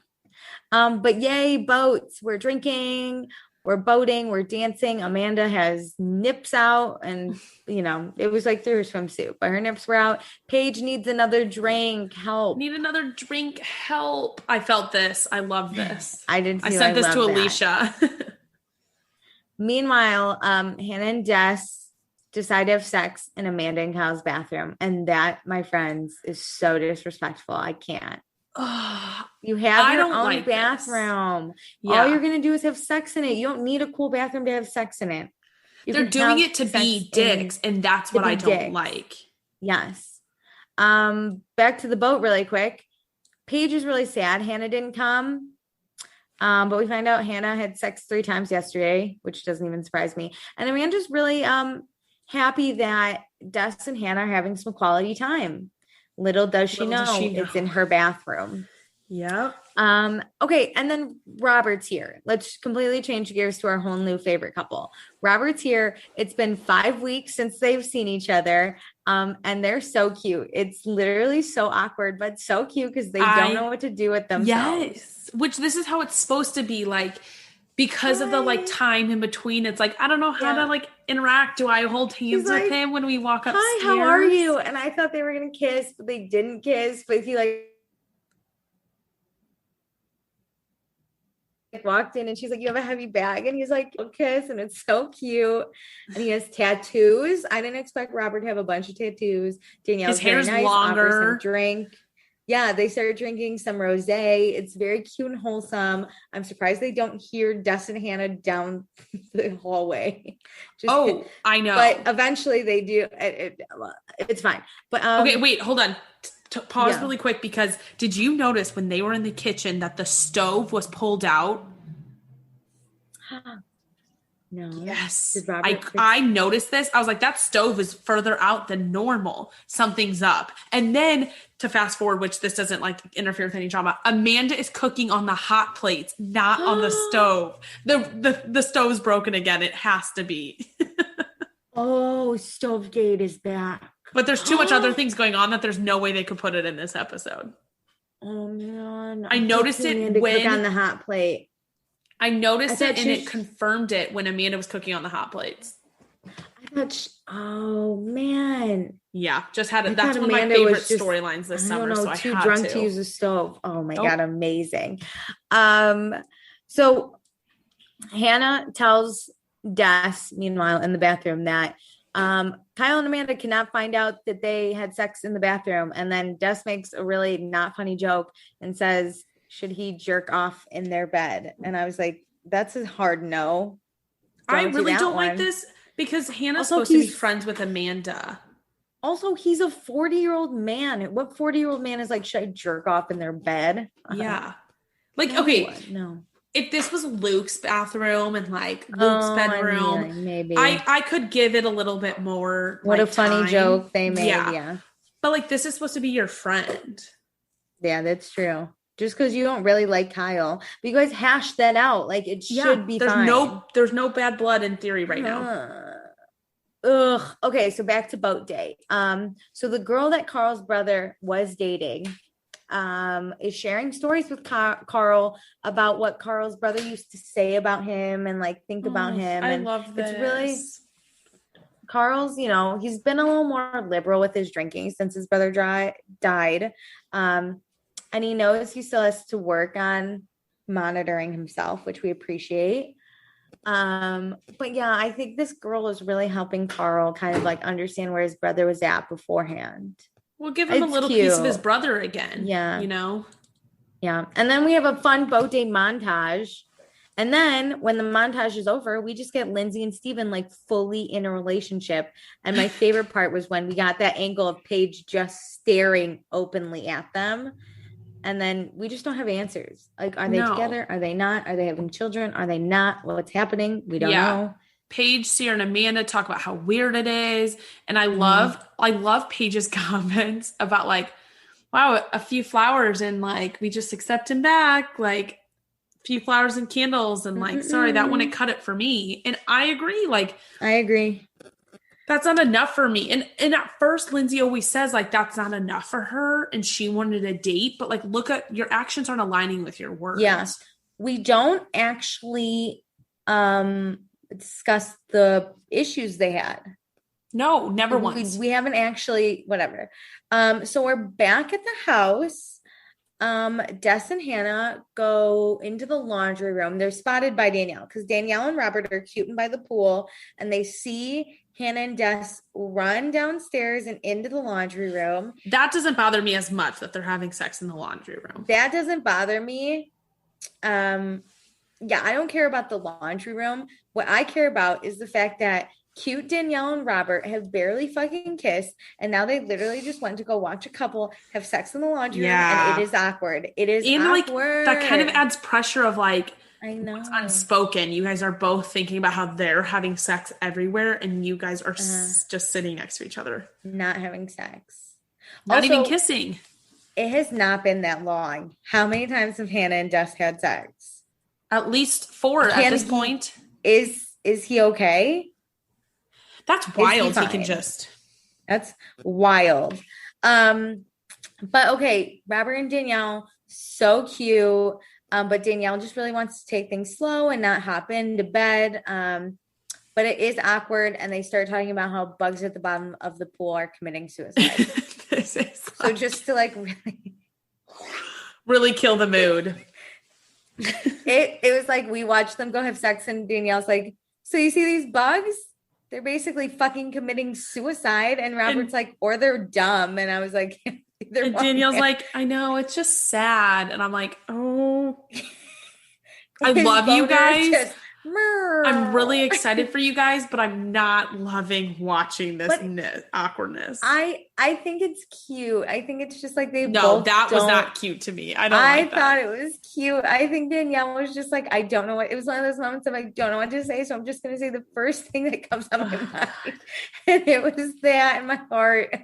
But yay, boats. We're drinking, we're boating, we're dancing. Amanda has nips out, and you know, it was like through her swimsuit, but her nips were out. Paige needs another drink. Help. Need another drink. Help. I felt this. I love this. I didn't. I sent this to Alicia. Meanwhile, Hannah and Des decide to have sex in Amanda and Kyle's bathroom. And that, my friends, is so disrespectful. I can't. You have your own bathroom. Yeah. All you're going to do is have sex in it. You don't need a cool bathroom to have sex in it. They're doing it to be dicks, and that's what I don't like. Yes. Back to the boat really quick. Paige is really sad. Hannah didn't come. But we find out Hannah had sex 3 times yesterday, which doesn't even surprise me. And Amanda's really happy that Des and Hannah are having some quality time. Little does she know it's in her bathroom. Yep. Okay, and then Robert's here. Let's completely change gears to our whole new favorite couple. Robert's here. It's been 5 weeks since they've seen each other. And they're so cute. It's literally so awkward, but so cute because they don't know what to do with themselves. Yes. Which this is how it's supposed to be, like, because of the like time in between. It's like, I don't know how to like interact. Do I hold hands with him when we walk upstairs? Hi, how are you? And I thought they were gonna kiss, but they didn't kiss. But he like walked in and she's like, you have a heavy bag, and he's like, oh, kiss, and it's so cute. And he has tattoos. I didn't expect Robert to have a bunch of tattoos. Danielle's his hair's nice, longer. Some drink. Yeah, they started drinking some rosé. It's very cute and wholesome. I'm surprised they don't hear Des and Hannah down the hallway. I know. But eventually they do. It's fine. But okay, wait, hold on. Pause really quick, because did you notice when they were in the kitchen that the stove was pulled out? No. Yes. I noticed this. I was like, that stove is further out than normal. Something's up. And then to fast forward, which this doesn't like interfere with any drama, Amanda is cooking on the hot plates, not on the stove. The stove's broken again. It has to be. Oh, Stovegate is back. But there's too much other things going on that there's no way they could put it in this episode. Oh man. I noticed it when cook on the hot plate. I noticed it, and it confirmed it when Amanda was cooking on the hot plates. Oh man. Yeah, just had it. That's one of my favorite storylines this summer. So I had drunk to use a stove. Oh my God, amazing. So Hannah tells Des, meanwhile, in the bathroom that Kyle and Amanda cannot find out that they had sex in the bathroom. And then Des makes a really not funny joke and says, should he jerk off in their bed? And I was like, that's a hard no. I really don't like this because Hannah's supposed to be friends with Amanda. Also, he's a 40-year-old man. What 40-year-old man is like, should I jerk off in their bed? Yeah. Like, no. If this was Luke's bathroom and like Luke's bedroom, maybe I could give it a little bit more. What a funny joke they made. Yeah. But like, this is supposed to be your friend. Yeah, that's true. Just because you don't really like Kyle, but you guys hash that out. Like it should be fine. There's no bad blood in theory right now. Ugh. Okay, so back to boat day. So the girl that Carl's brother was dating, is sharing stories with Carl about what Carl's brother used to say about him and like think about him. I love this. It's really Carl's, he's been a little more liberal with his drinking since his brother died. And he knows he still has to work on monitoring himself, which we appreciate. But yeah, I think this girl is really helping Carl kind of like understand where his brother was at beforehand. We'll give him a little piece of his brother again. Yeah. Yeah. And then we have a fun boat day montage. And then when the montage is over, we just get Lindsay and Steven like fully in a relationship. And my favorite part was when we got that angle of Paige just staring openly at them. And then we just don't have answers. Like, are they together? Are they not? Are they having children? Are they not? What's happening? We don't know. Paige, Sierra, and Amanda talk about how weird it is. And I love Paige's comments about like, wow, a few flowers and like, we just accept him back. Like a few flowers and candles and like, sorry, that wouldn't cut it for me. And I agree. Like, I agree. That's not enough for me. And at first, Lindsay always says like, that's not enough for her. And she wanted a date, but like, look at your actions aren't aligning with your words. Yeah. We don't actually, discuss the issues they had. No, never once. We haven't actually, whatever. So we're back at the house. Des and Hannah go into the laundry room. They're spotted by Danielle because Danielle and Robert are cute by the pool, and they see Hannah and Des run downstairs and into the laundry room. That doesn't bother me as much that they're having sex in the laundry room. That doesn't bother me. Yeah, I don't care about the laundry room. What I care about is the fact that cute Danielle and Robert have barely fucking kissed, and now they literally just went to go watch a couple have sex in the laundry room, and it is awkward. It is awkward. Like, that kind of adds pressure of like, I know, it's unspoken. You guys are both thinking about how they're having sex everywhere, and you guys are just sitting next to each other. Not having sex. Not also, even kissing. It has not been that long. How many times have Hannah and Des had sex? At least 4 at this point. Is he okay? That's wild. He can just. That's wild. But okay, Robert and Danielle, so cute. But Danielle just really wants to take things slow and not hop into bed. But it is awkward, and they start talking about how bugs at the bottom of the pool are committing suicide. So just to like really kill the mood. It was like we watched them go have sex, and Danielle's like, so you see these bugs? They're basically fucking committing suicide. And Robert's like, or they're dumb. And I was like, and Danielle's like, I know, it's just sad. And I'm like, oh, I love you guys. I'm really excited for you guys, but I'm not loving watching this awkwardness. I think it's cute. I think it's just like they both was not cute to me. I thought it was cute. I think Danielle was just like, I don't know what, it was one of those moments of I don't know what to say, so I'm just going to say the first thing that comes out of my mind. And it was that in my heart.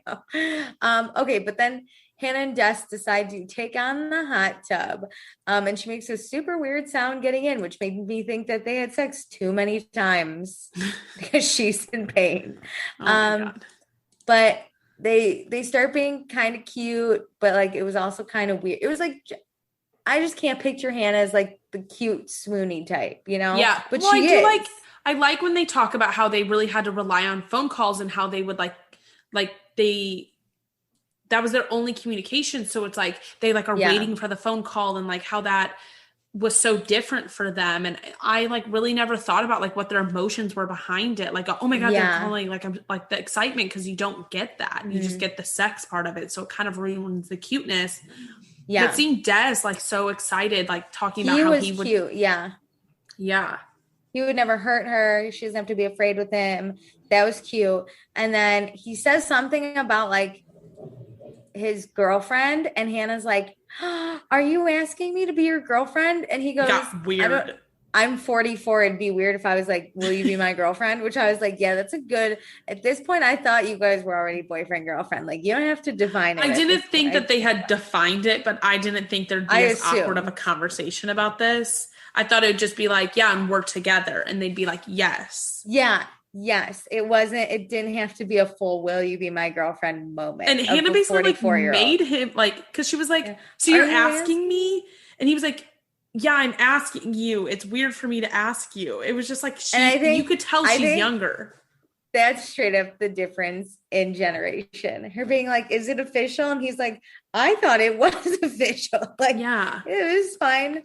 Okay, but then Hannah and Des decide to take on the hot tub. And she makes a super weird sound getting in, which made me think that they had sex too many times because she's in pain. Oh my God. But they start being kind of cute, but like it was also kind of weird. It was like, I just can't picture Hannah as like the cute swoony type, Yeah. But she is. I like when they talk about how they really had to rely on phone calls and how they would that was their only communication. So it's like, they like are waiting for the phone call, and like how that was so different for them. And I like really never thought about like what their emotions were behind it. Like, oh my God, they're calling, like, I'm like the excitement. Cause you don't get that. You just get the sex part of it. So it kind of ruins the cuteness. Yeah. But seeing Des like so excited, like talking about how he would. Cute. Yeah. Yeah. He would never hurt her. She doesn't have to be afraid with him. That was cute. And then he says something about like his girlfriend, and Hannah's like, are you asking me to be your girlfriend? And he goes, got weird. I'm 44. It'd be weird if I was like, will you be my girlfriend? Which I was like, yeah, that's a good, at this point, I thought you guys were already boyfriend, girlfriend. Like, you don't have to define it. I didn't think that they had defined it, but I didn't think there'd be as awkward of a conversation about this. I thought it would just be like, yeah, and we're together. And they'd be like, yes. Yeah. Yes. It didn't have to be a full, will you be my girlfriend moment. And Hannah basically like made him like, cause she was like, so you're asking me? And he was like, yeah, I'm asking you. It's weird for me to ask you. It was just like, you could tell she's younger. That's straight up the difference in generation. Her being like, is it official? And he's like, I thought it was official. Like, yeah, it was fine.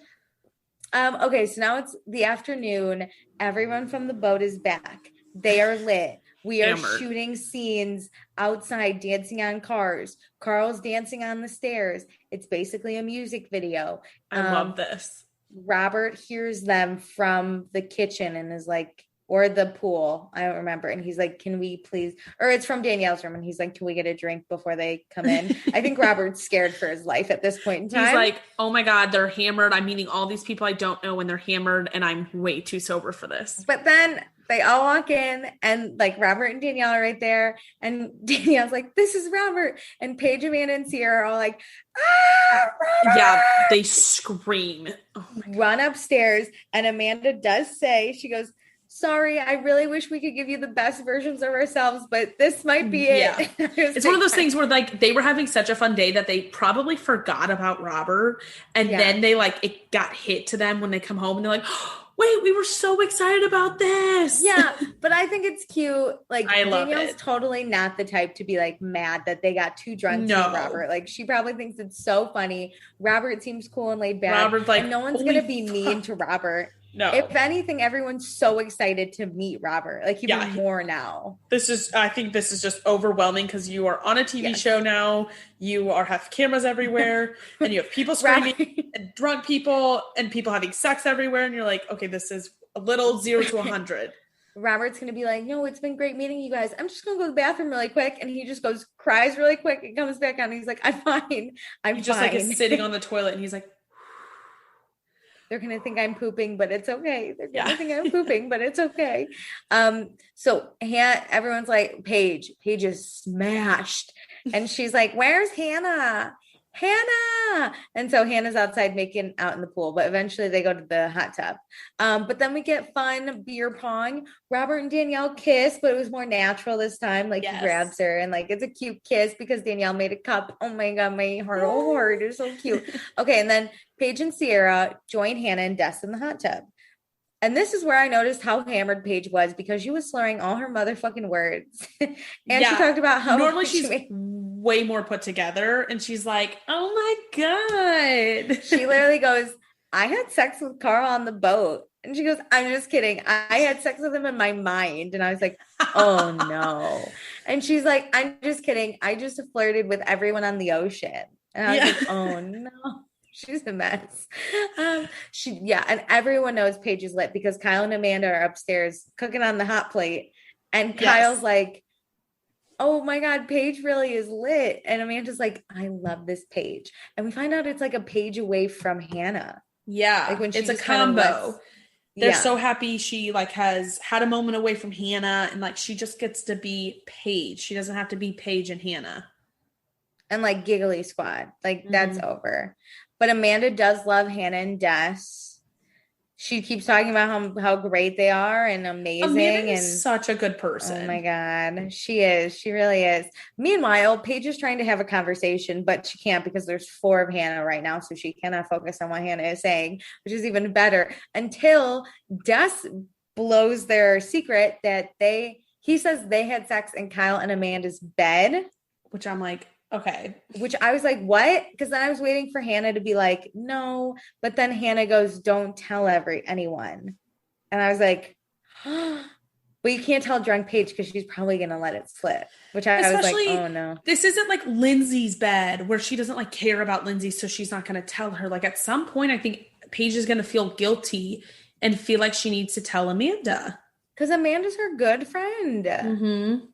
Okay, so now it's the afternoon. Everyone from the boat is back. They are lit. We are shooting scenes outside, dancing on cars. Carl's dancing on the stairs. It's basically a music video. I love this. Robert hears them from the kitchen and is like, or the pool, I don't remember. And he's like, can we please, or it's from Danielle's room. And he's like, can we get a drink before they come in? I think Robert's scared for his life at this point in time. He's like, oh my God, they're hammered. I'm meeting all these people I don't know when they're hammered, and I'm way too sober for this. But then they all walk in, and like Robert and Danielle are right there. And Danielle's like, this is Robert. And Paige, Amanda, and Sierra are all like, Robert! Yeah, they scream. Oh run upstairs. And Amanda does say, she goes, sorry, I really wish we could give you the best versions of ourselves, but this might be it. Yeah. It's one of those things where like they were having such a fun day that they probably forgot about Robert. And then they like, it got hit to them when they come home and they're like, oh, wait, we were so excited about this. Yeah, but I think it's cute. Like Danielle's totally not the type to be like mad that they got too drunk to Robert. Like she probably thinks it's so funny. Robert seems cool and laid back. Robert's like, and no one's going to be mean to Robert. No. If anything, everyone's so excited to meet Robert. Like even more now. I think this is just overwhelming because you are on a TV show now. You have cameras everywhere and you have people screaming and drunk people and people having sex everywhere. And you're like, okay, this is a little 0 to 100. Robert's going to be like, no, it's been great meeting you guys. I'm just going to go to the bathroom really quick. And he just goes, cries really quick and comes back on. And he's like, I'm fine. I'm just fine. Like is sitting on the toilet and he's like, they're going to think I'm pooping, but it's okay. They're going to think I'm pooping, but it's okay. So everyone's like, Paige is smashed. And she's like, where's Hannah? And so Hannah's outside making out in the pool, but eventually they go to the hot tub. But then we get fun beer pong. Robert and Danielle kiss, but it was more natural this time. Like he grabs her and like, it's a cute kiss because Danielle made a cup. Oh my God, my heart is so cute. Okay. And then Paige and Sierra join Hannah and Des in the hot tub. And this is where I noticed how hammered Paige was because she was slurring all her motherfucking words. And she talked about how normally she's way more put together. And she's like, oh my God. She literally goes, I had sex with Carl on the boat. And she goes, I'm just kidding. I had sex with him in my mind. And I was like, oh no. And she's like, I'm just kidding. I just flirted with everyone on the ocean. And I was like, oh no. She's a mess. And everyone knows Paige is lit because Kyle and Amanda are upstairs cooking on the hot plate. And Kyle's like, oh my God, Paige really is lit. And Amanda's like, I love this Paige. And we find out it's like a page away from Hannah. Yeah. Like when it's a combo. They're so happy she like has had a moment away from Hannah and like she just gets to be Paige. She doesn't have to be Paige and Hannah. And like giggly squad. Like that's over. But Amanda does love Hannah and Des. She keeps talking about how great they are and amazing. Amanda is such a good person. Oh my God. She is. She really is. Meanwhile, Paige is trying to have a conversation, but she can't because there's 4 of Hannah right now. So she cannot focus on what Hannah is saying, which is even better until Des blows their secret that he says they had sex in Kyle and Amanda's bed. Which I'm like, Okay. Which I was like, what? Because then I was waiting for Hannah to be like, no. But then Hannah goes, don't tell anyone. And I was like, but you can't tell drunk Paige because she's probably going to let it slip. Which I was like, oh no. This isn't like Lindsay's bed where she doesn't like care about Lindsay, so she's not going to tell her. Like at some point, I think Paige is going to feel guilty and feel like she needs to tell Amanda. Because Amanda's her good friend. Mm-hmm.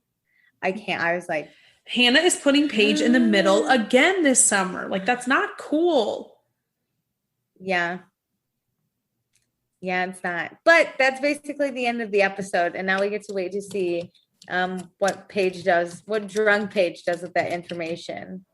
I can't. I was like, Hannah is putting Paige in the middle again this summer. Like, that's not cool. Yeah. Yeah, it's not. But that's basically the end of the episode. And now we get to wait to see what Paige does, what drunk Paige does with that information,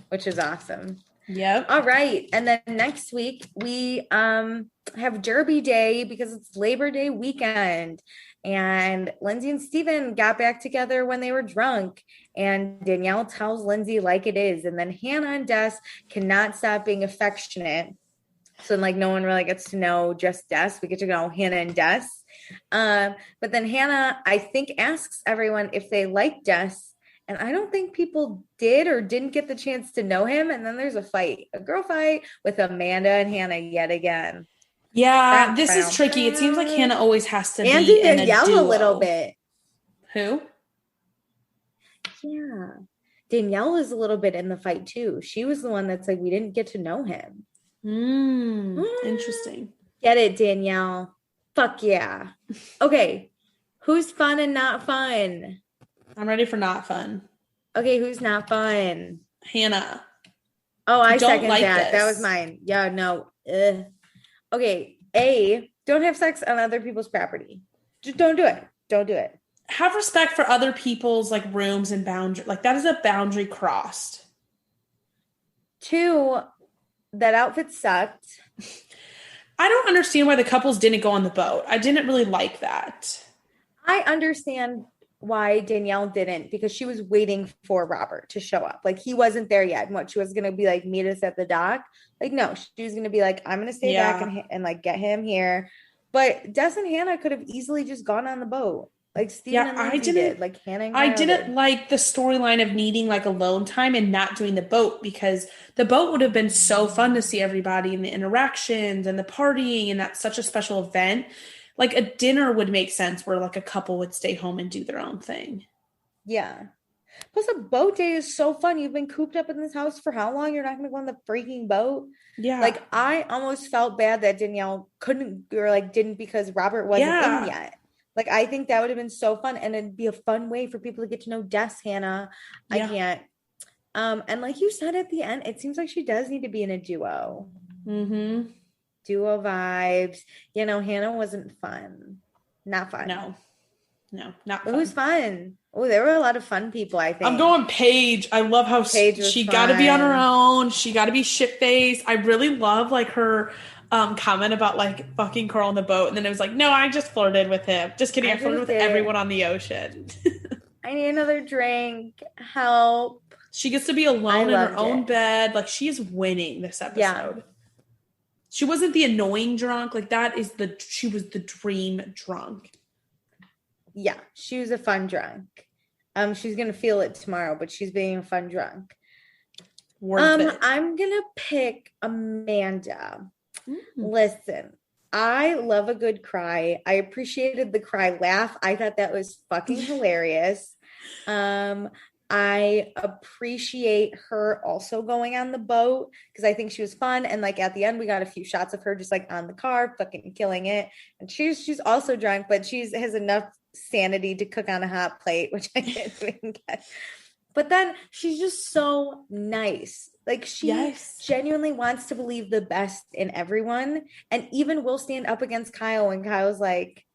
which is awesome. Yep. All right. And then next week we have Derby Day because it's Labor Day weekend. And Lindsay and Steven got back together when they were drunk. And Danielle tells Lindsay like it is. And then Hannah and Des cannot stop being affectionate. So like no one really gets to know just Des. We get to know Hannah and Des. But then Hannah, I think, asks everyone if they like Des. And I don't think people did or didn't get the chance to know him. And then there's a fight, a girl fight with Amanda and Hannah yet again. Yeah, this is tricky. It seems like Hannah always has to and be in Danielle a duo. A little bit. Who? Yeah. Danielle is a little bit in the fight too. She was the one that's like, we didn't get to know him. Interesting. Get it, Danielle. Fuck yeah. Okay. Who's fun and not fun? I'm ready for not fun. Okay, who's not fun? Hannah. Oh, I second that. That was mine. Yeah, no. Ugh. Okay, A, don't have sex on other people's property. Just don't do it. Don't do it. Have respect for other people's like rooms and boundaries. Like that is a boundary crossed. 2, that outfit sucked. I don't understand why the couples didn't go on the boat. I didn't really like that. I understand why Danielle didn't, because she was waiting for Robert to show up. Like he wasn't there yet. And what, she was going to be like, meet us at the dock? Like, no, she was going to be like, I'm going to stay back and like get him here. But Des and Hannah could have easily just gone on the boat. Like Steven and Lindsay did. Like Hannah and Kyle didn't like the storyline of needing like alone time and not doing the boat, because the boat would have been so fun to see everybody and the interactions and the partying, and that's such a special event. Like a dinner would make sense where like a couple would stay home and do their own thing. Yeah. Plus a boat day is so fun. You've been cooped up in this house for how long? You're not going to go on the freaking boat? Yeah. Like I almost felt bad that Danielle couldn't or like didn't because Robert wasn't in yet. Like, I think that would have been so fun. And it'd be a fun way for people to get to know Des, Hannah. Yeah. I can't. And like you said at the end, it seems like she does need to be in a duo. Mm-hmm. Duo vibes. You know, Hannah wasn't fun. Not fun. No, not fun. It was fun. Oh, there were a lot of fun people, I think. I'm going Paige. I love how she got to be on her own. She got to be shit-faced. I really love like her comment about like fucking Carl on the boat, and then it was like, no, I just flirted with him. Just kidding. I flirted with everyone on the ocean. I need another drink. Help. She gets to be alone in her own bed. Like she is winning this episode. Yeah. She wasn't the annoying drunk. Like she was the dream drunk. Yeah, she was a fun drunk. She's gonna feel it tomorrow, but she's being a fun drunk. Worth it. I'm gonna pick Amanda. Listen, I love a good cry. I appreciated the cry laugh. I thought that was fucking hilarious. I appreciate her also going on the boat because I think she was fun. And like at the end, we got a few shots of her just like on the car, fucking killing it. And she's also drunk, but has enough sanity to cook on a hot plate, which I didn't get. But then she's just so nice. Like she genuinely wants to believe the best in everyone, and even will stand up against Kyle when Kyle's like,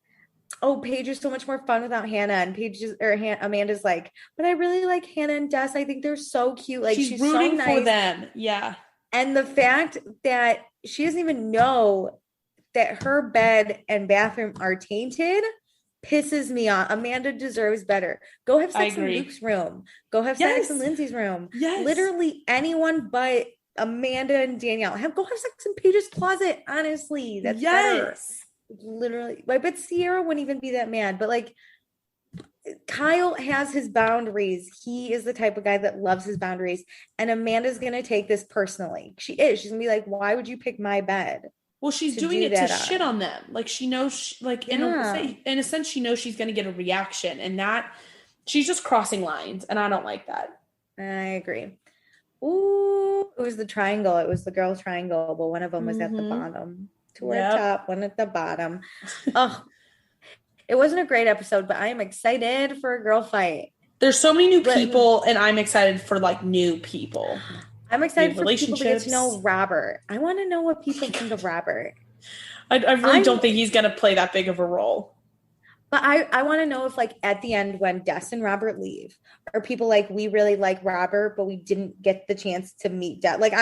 oh, Paige is so much more fun without Hannah. And Amanda's like, but I really like Hannah and Des. I think they're so cute. Like she's rooting so nice for them. Yeah. And the fact that she doesn't even know that her bed and bathroom are tainted pisses me off. Amanda deserves better. Go have sex in Luke's room. Go have sex in Lindsay's room. Yes. Literally anyone but Amanda and Danielle. Go have sex in Paige's closet. Honestly, that's better. Literally. I bet Sierra wouldn't even be that mad. But like, Kyle has his boundaries. He is the type of guy that loves his boundaries. And Amanda's going to take this personally. She is. She's going to be like, why would you pick my bed? Well, she's doing it to shit on them. Like, she knows, in a sense, she knows she's going to get a reaction. And that, she's just crossing lines. And I don't like that. I agree. Ooh, it was the triangle. It was the girl triangle. But one of them was at the bottom. Two at the top, one at the bottom. Oh, it wasn't a great episode, but I am excited for a girl fight. There's so many new people, and I'm excited for like new people. I'm excited for people to get to know Robert. I want to know what people think of Robert. I really don't think he's going to play that big of a role. But I want to know if, like, at the end when Des and Robert leave, are people like, we really like Robert, but we didn't get the chance to meet Des. Like,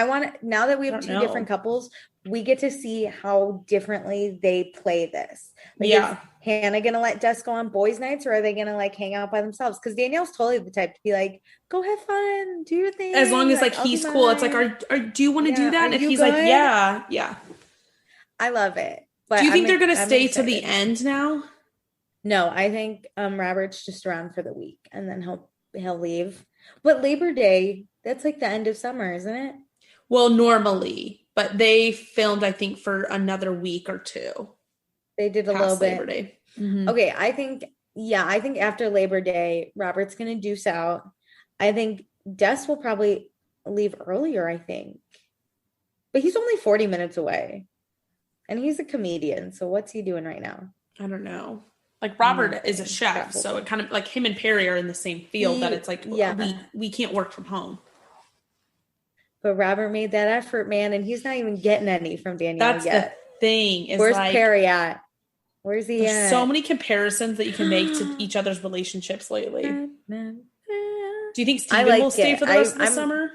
now that we have two different couples, we get to see how differently they play this. Like, is Hannah going to let Des go on boys' nights, or are they going to, like, hang out by themselves? Because Danielle's totally the type to be like, go have fun, do your thing. As long as, like he's cool. It's like, do you want to do that? And if he's good? Like, yeah. I love it. But do you think they're going to stay to the end now? No, I think Robert's just around for the week, and then he'll leave. But Labor Day, that's like the end of summer, isn't it? Well, normally, but they filmed, I think, for another week or two. They did a little bit. Labor Day. Mm-hmm. Okay, I think after Labor Day, Robert's going to deuce out. I think Des will probably leave earlier, I think. But he's only 40 minutes away. And he's a comedian, so what's he doing right now? I don't know. Like, Robert is a chef, so it kind of, like, him and Perry are in the same field, that it's like, we can't work from home. But Robert made that effort, man, and he's not even getting any from Danielle yet. That's the thing. Where's Perry at? Where's he at? There's so many comparisons that you can make to each other's relationships lately. Do you think Steven will stay for the rest of the summer?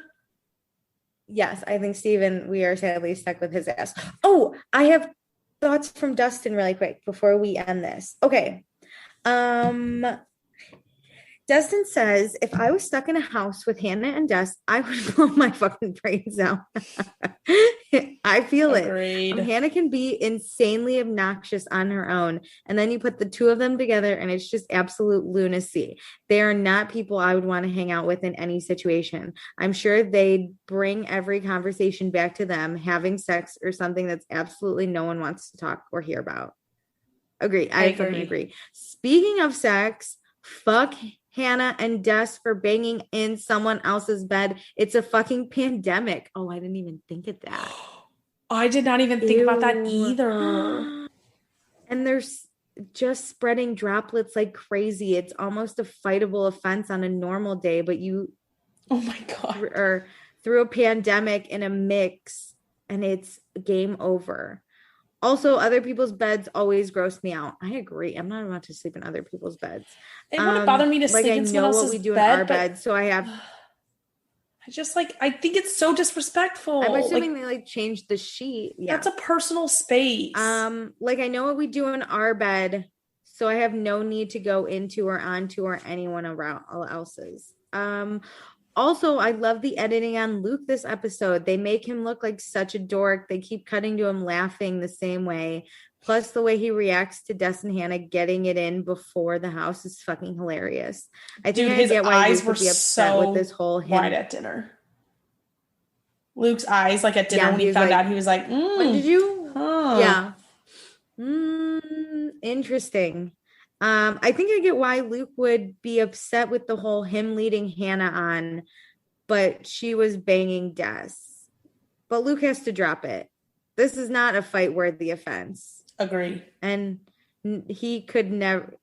Yes, I think Steven, we are sadly stuck with his ass. Oh, I have thoughts from Dustin really quick before we end this. Okay. Dustin says, if I was stuck in a house with Hannah and Des, I would blow my fucking brains out. I feel it. Hannah can be insanely obnoxious on her own. And then you put the two of them together and it's just absolute lunacy. They are not people I would want to hang out with in any situation. I'm sure they'd bring every conversation back to them having sex or something that's absolutely no one wants to talk or hear about. Agree. I fucking agree. Speaking of sex, fuck Hannah and Des for banging in someone else's bed. It's a fucking pandemic. Oh, I didn't even think of that. I did not even think about that either. And they're just spreading droplets like crazy. It's almost a fightable offense on a normal day, but you oh my god, or through a pandemic in a mix, and it's game over. Also, other people's beds always gross me out. I agree. I'm not about to sleep in other people's beds. It wouldn't bother me to sleep in someone else's bed. I know what we do in our bed, so I have. I think it's so disrespectful. I'm assuming they changed the sheet. Yeah, that's a personal space. I know what we do in our bed, so I have no need to go into or onto or anyone around else's. Also, I love the editing on Luke this episode. They make him look like such a dork. They keep cutting to him laughing the same way. Plus, the way he reacts to Des and Hannah getting it in before the house is fucking hilarious. I think I get why Luke would be upset with this whole wide at dinner. Luke's eyes, like at dinner when he found out, he was like, When did you? Huh. Yeah. Interesting. I think I get why Luke would be upset with the whole him leading Hannah on, but she was banging Des. But Luke has to drop it. This is not a fight-worthy offense. Agree. And he could never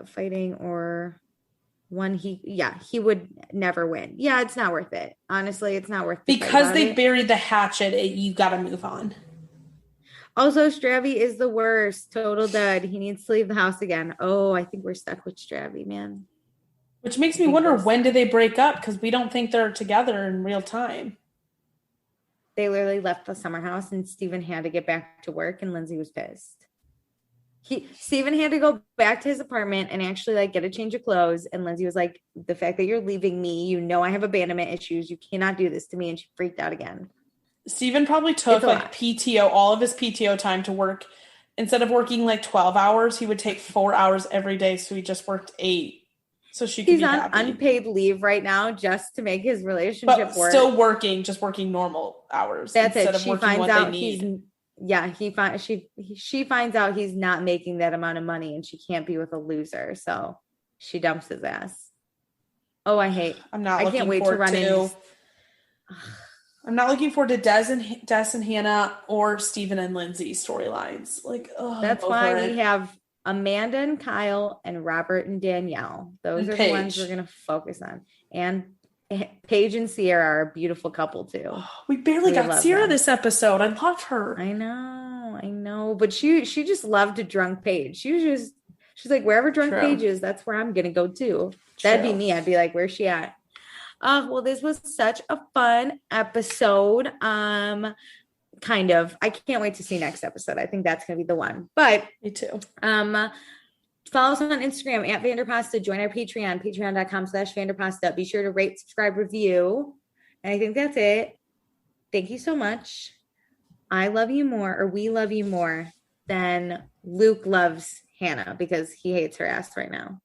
fighting or one he would never win. Yeah, it's not worth it. Honestly, it's not worth it. Because they buried the hatchet, you got to move on. Also, Stravy is the worst. Total dud. He needs to leave the house again. Oh, I think we're stuck with Stravy, man. Which makes me wonder, when did they break up? Because we don't think they're together in real time. They literally left the summer house and Steven had to get back to work and Lindsay was pissed. Steven had to go back to his apartment and actually get a change of clothes. And Lindsay was like, the fact that you're leaving me, I have abandonment issues. You cannot do this to me. And she freaked out again. Steven probably took PTO, all of his PTO time to work instead of working like 12 hours, he would take 4 hours every day. So he just worked 8. So she could be happy. He's on unpaid leave right now just to make his relationship work. Still working, just working normal hours. That's it. She finds out she finds out he's not making that amount of money and she can't be with a loser. So she dumps his ass. Oh, I can't wait to run into. I'm not looking forward to Des and Hannah or Steven and Lindsay storylines. Like, that's why we have Amanda and Kyle and Robert and Danielle. Those are the ones we're going to focus on. And Paige and Sierra are a beautiful couple too. We barely got Sierra this episode. I love her. I know. But she just loved a drunk Paige. She's like, wherever drunk Paige is, that's where I'm going to go too. That'd be me. I'd be like, where's she at? Well, this was such a fun episode. Kind of. I can't wait to see next episode. I think that's going to be the one. But me too. Follow us on Instagram at Vanderpasta. Join our Patreon, patreon.com/Vanderpasta. Be sure to rate, subscribe, review. And I think that's it. Thank you so much. We love you more than Luke loves Hannah because he hates her ass right now.